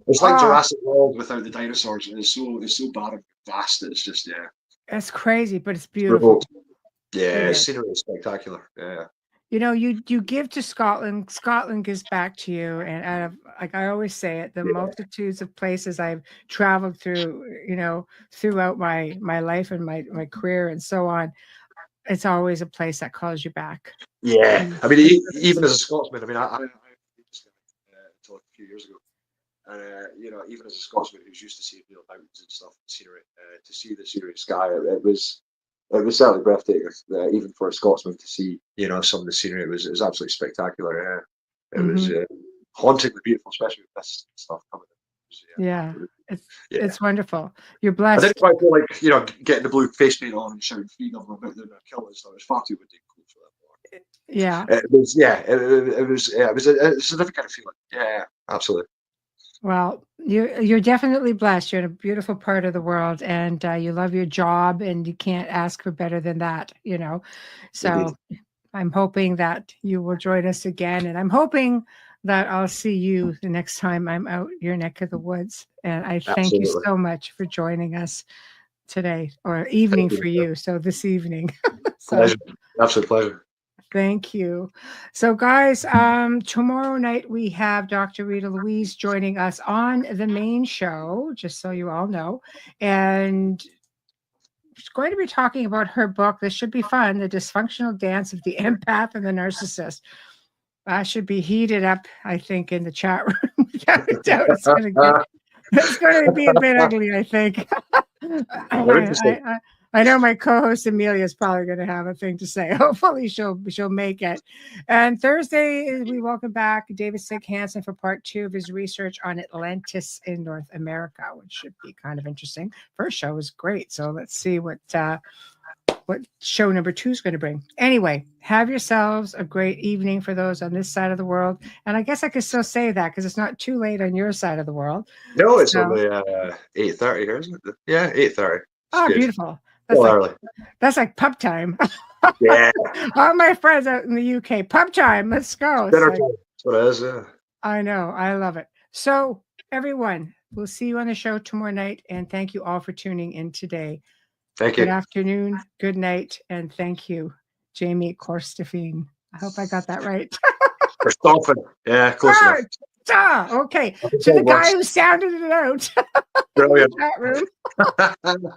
It's like Jurassic World without the dinosaurs. It's so bad and vast. It's just it's crazy, but it's beautiful. Yeah, scenery is spectacular. Yeah. You give to Scotland. Scotland gives back to you, and out of, like I always say it, the multitudes of places I've traveled through, throughout my life and my career and so on, it's always a place that calls you back. Yeah, I mean, even as a Scotsman, I mean, I until a few years ago, and even as a Scotsman who's used to seeing mountains and stuff, scenery, to see the scenery sky, it was certainly breathtaking, even for a Scotsman to see, some of the scenery. It was absolutely spectacular. Yeah, it was hauntingly beautiful, especially with this stuff coming in. It's wonderful. You're blessed. I didn't quite feel like getting the blue face paint on and shouting "Free Government" about the kill and stuff. It was far too windy and cool for that. Yeah, it was. Yeah, it was. Yeah, it's a different kind of feeling. Yeah, absolutely. Well, you're definitely blessed. You're in a beautiful part of the world, and you love your job, and you can't ask for better than that. So Indeed. I'm hoping that you will join us again, and I'm hoping that I'll see you the next time I'm out your neck of the woods. And I thank you so much for joining us today, or evening for you. So this evening. Pleasure. Absolute pleasure. Thank you. So, guys, tomorrow night we have Dr. Rita Louise joining us on the main show, just so you all know. And she's going to be talking about her book. This should be fun. The Dysfunctional Dance of the Empath and the Narcissist. That should be heated up, I think, in the chat room. Without a doubt, it's going to be a bit ugly, I think. I know my co-host Amelia is probably going to have a thing to say. Hopefully she'll make it. And Thursday, we welcome back David Sig Hansen for part 2 of his research on Atlantis in North America, which should be kind of interesting. First show was great, so let's see what show number 2 is going to bring. Anyway, have yourselves a great evening for those on this side of the world. And I guess I could still say that because it's not too late on your side of the world. No, it's only 8:30 here, isn't it? Yeah, 8:30. Oh, beautiful. That's like pub time. Yeah. All my friends out in the UK, pub time. Let's go. Dinner time. That's what it is, yeah. I know. I love it. So, everyone, we'll see you on the show tomorrow night. And thank you all for tuning in today. Thank you. Good afternoon, good night, and thank you, Jamie Corstorphine. I hope I got that right. Corstorphine. Yeah, close enough. Okay. So the guy who sounded it out. Brilliant. In the chat room.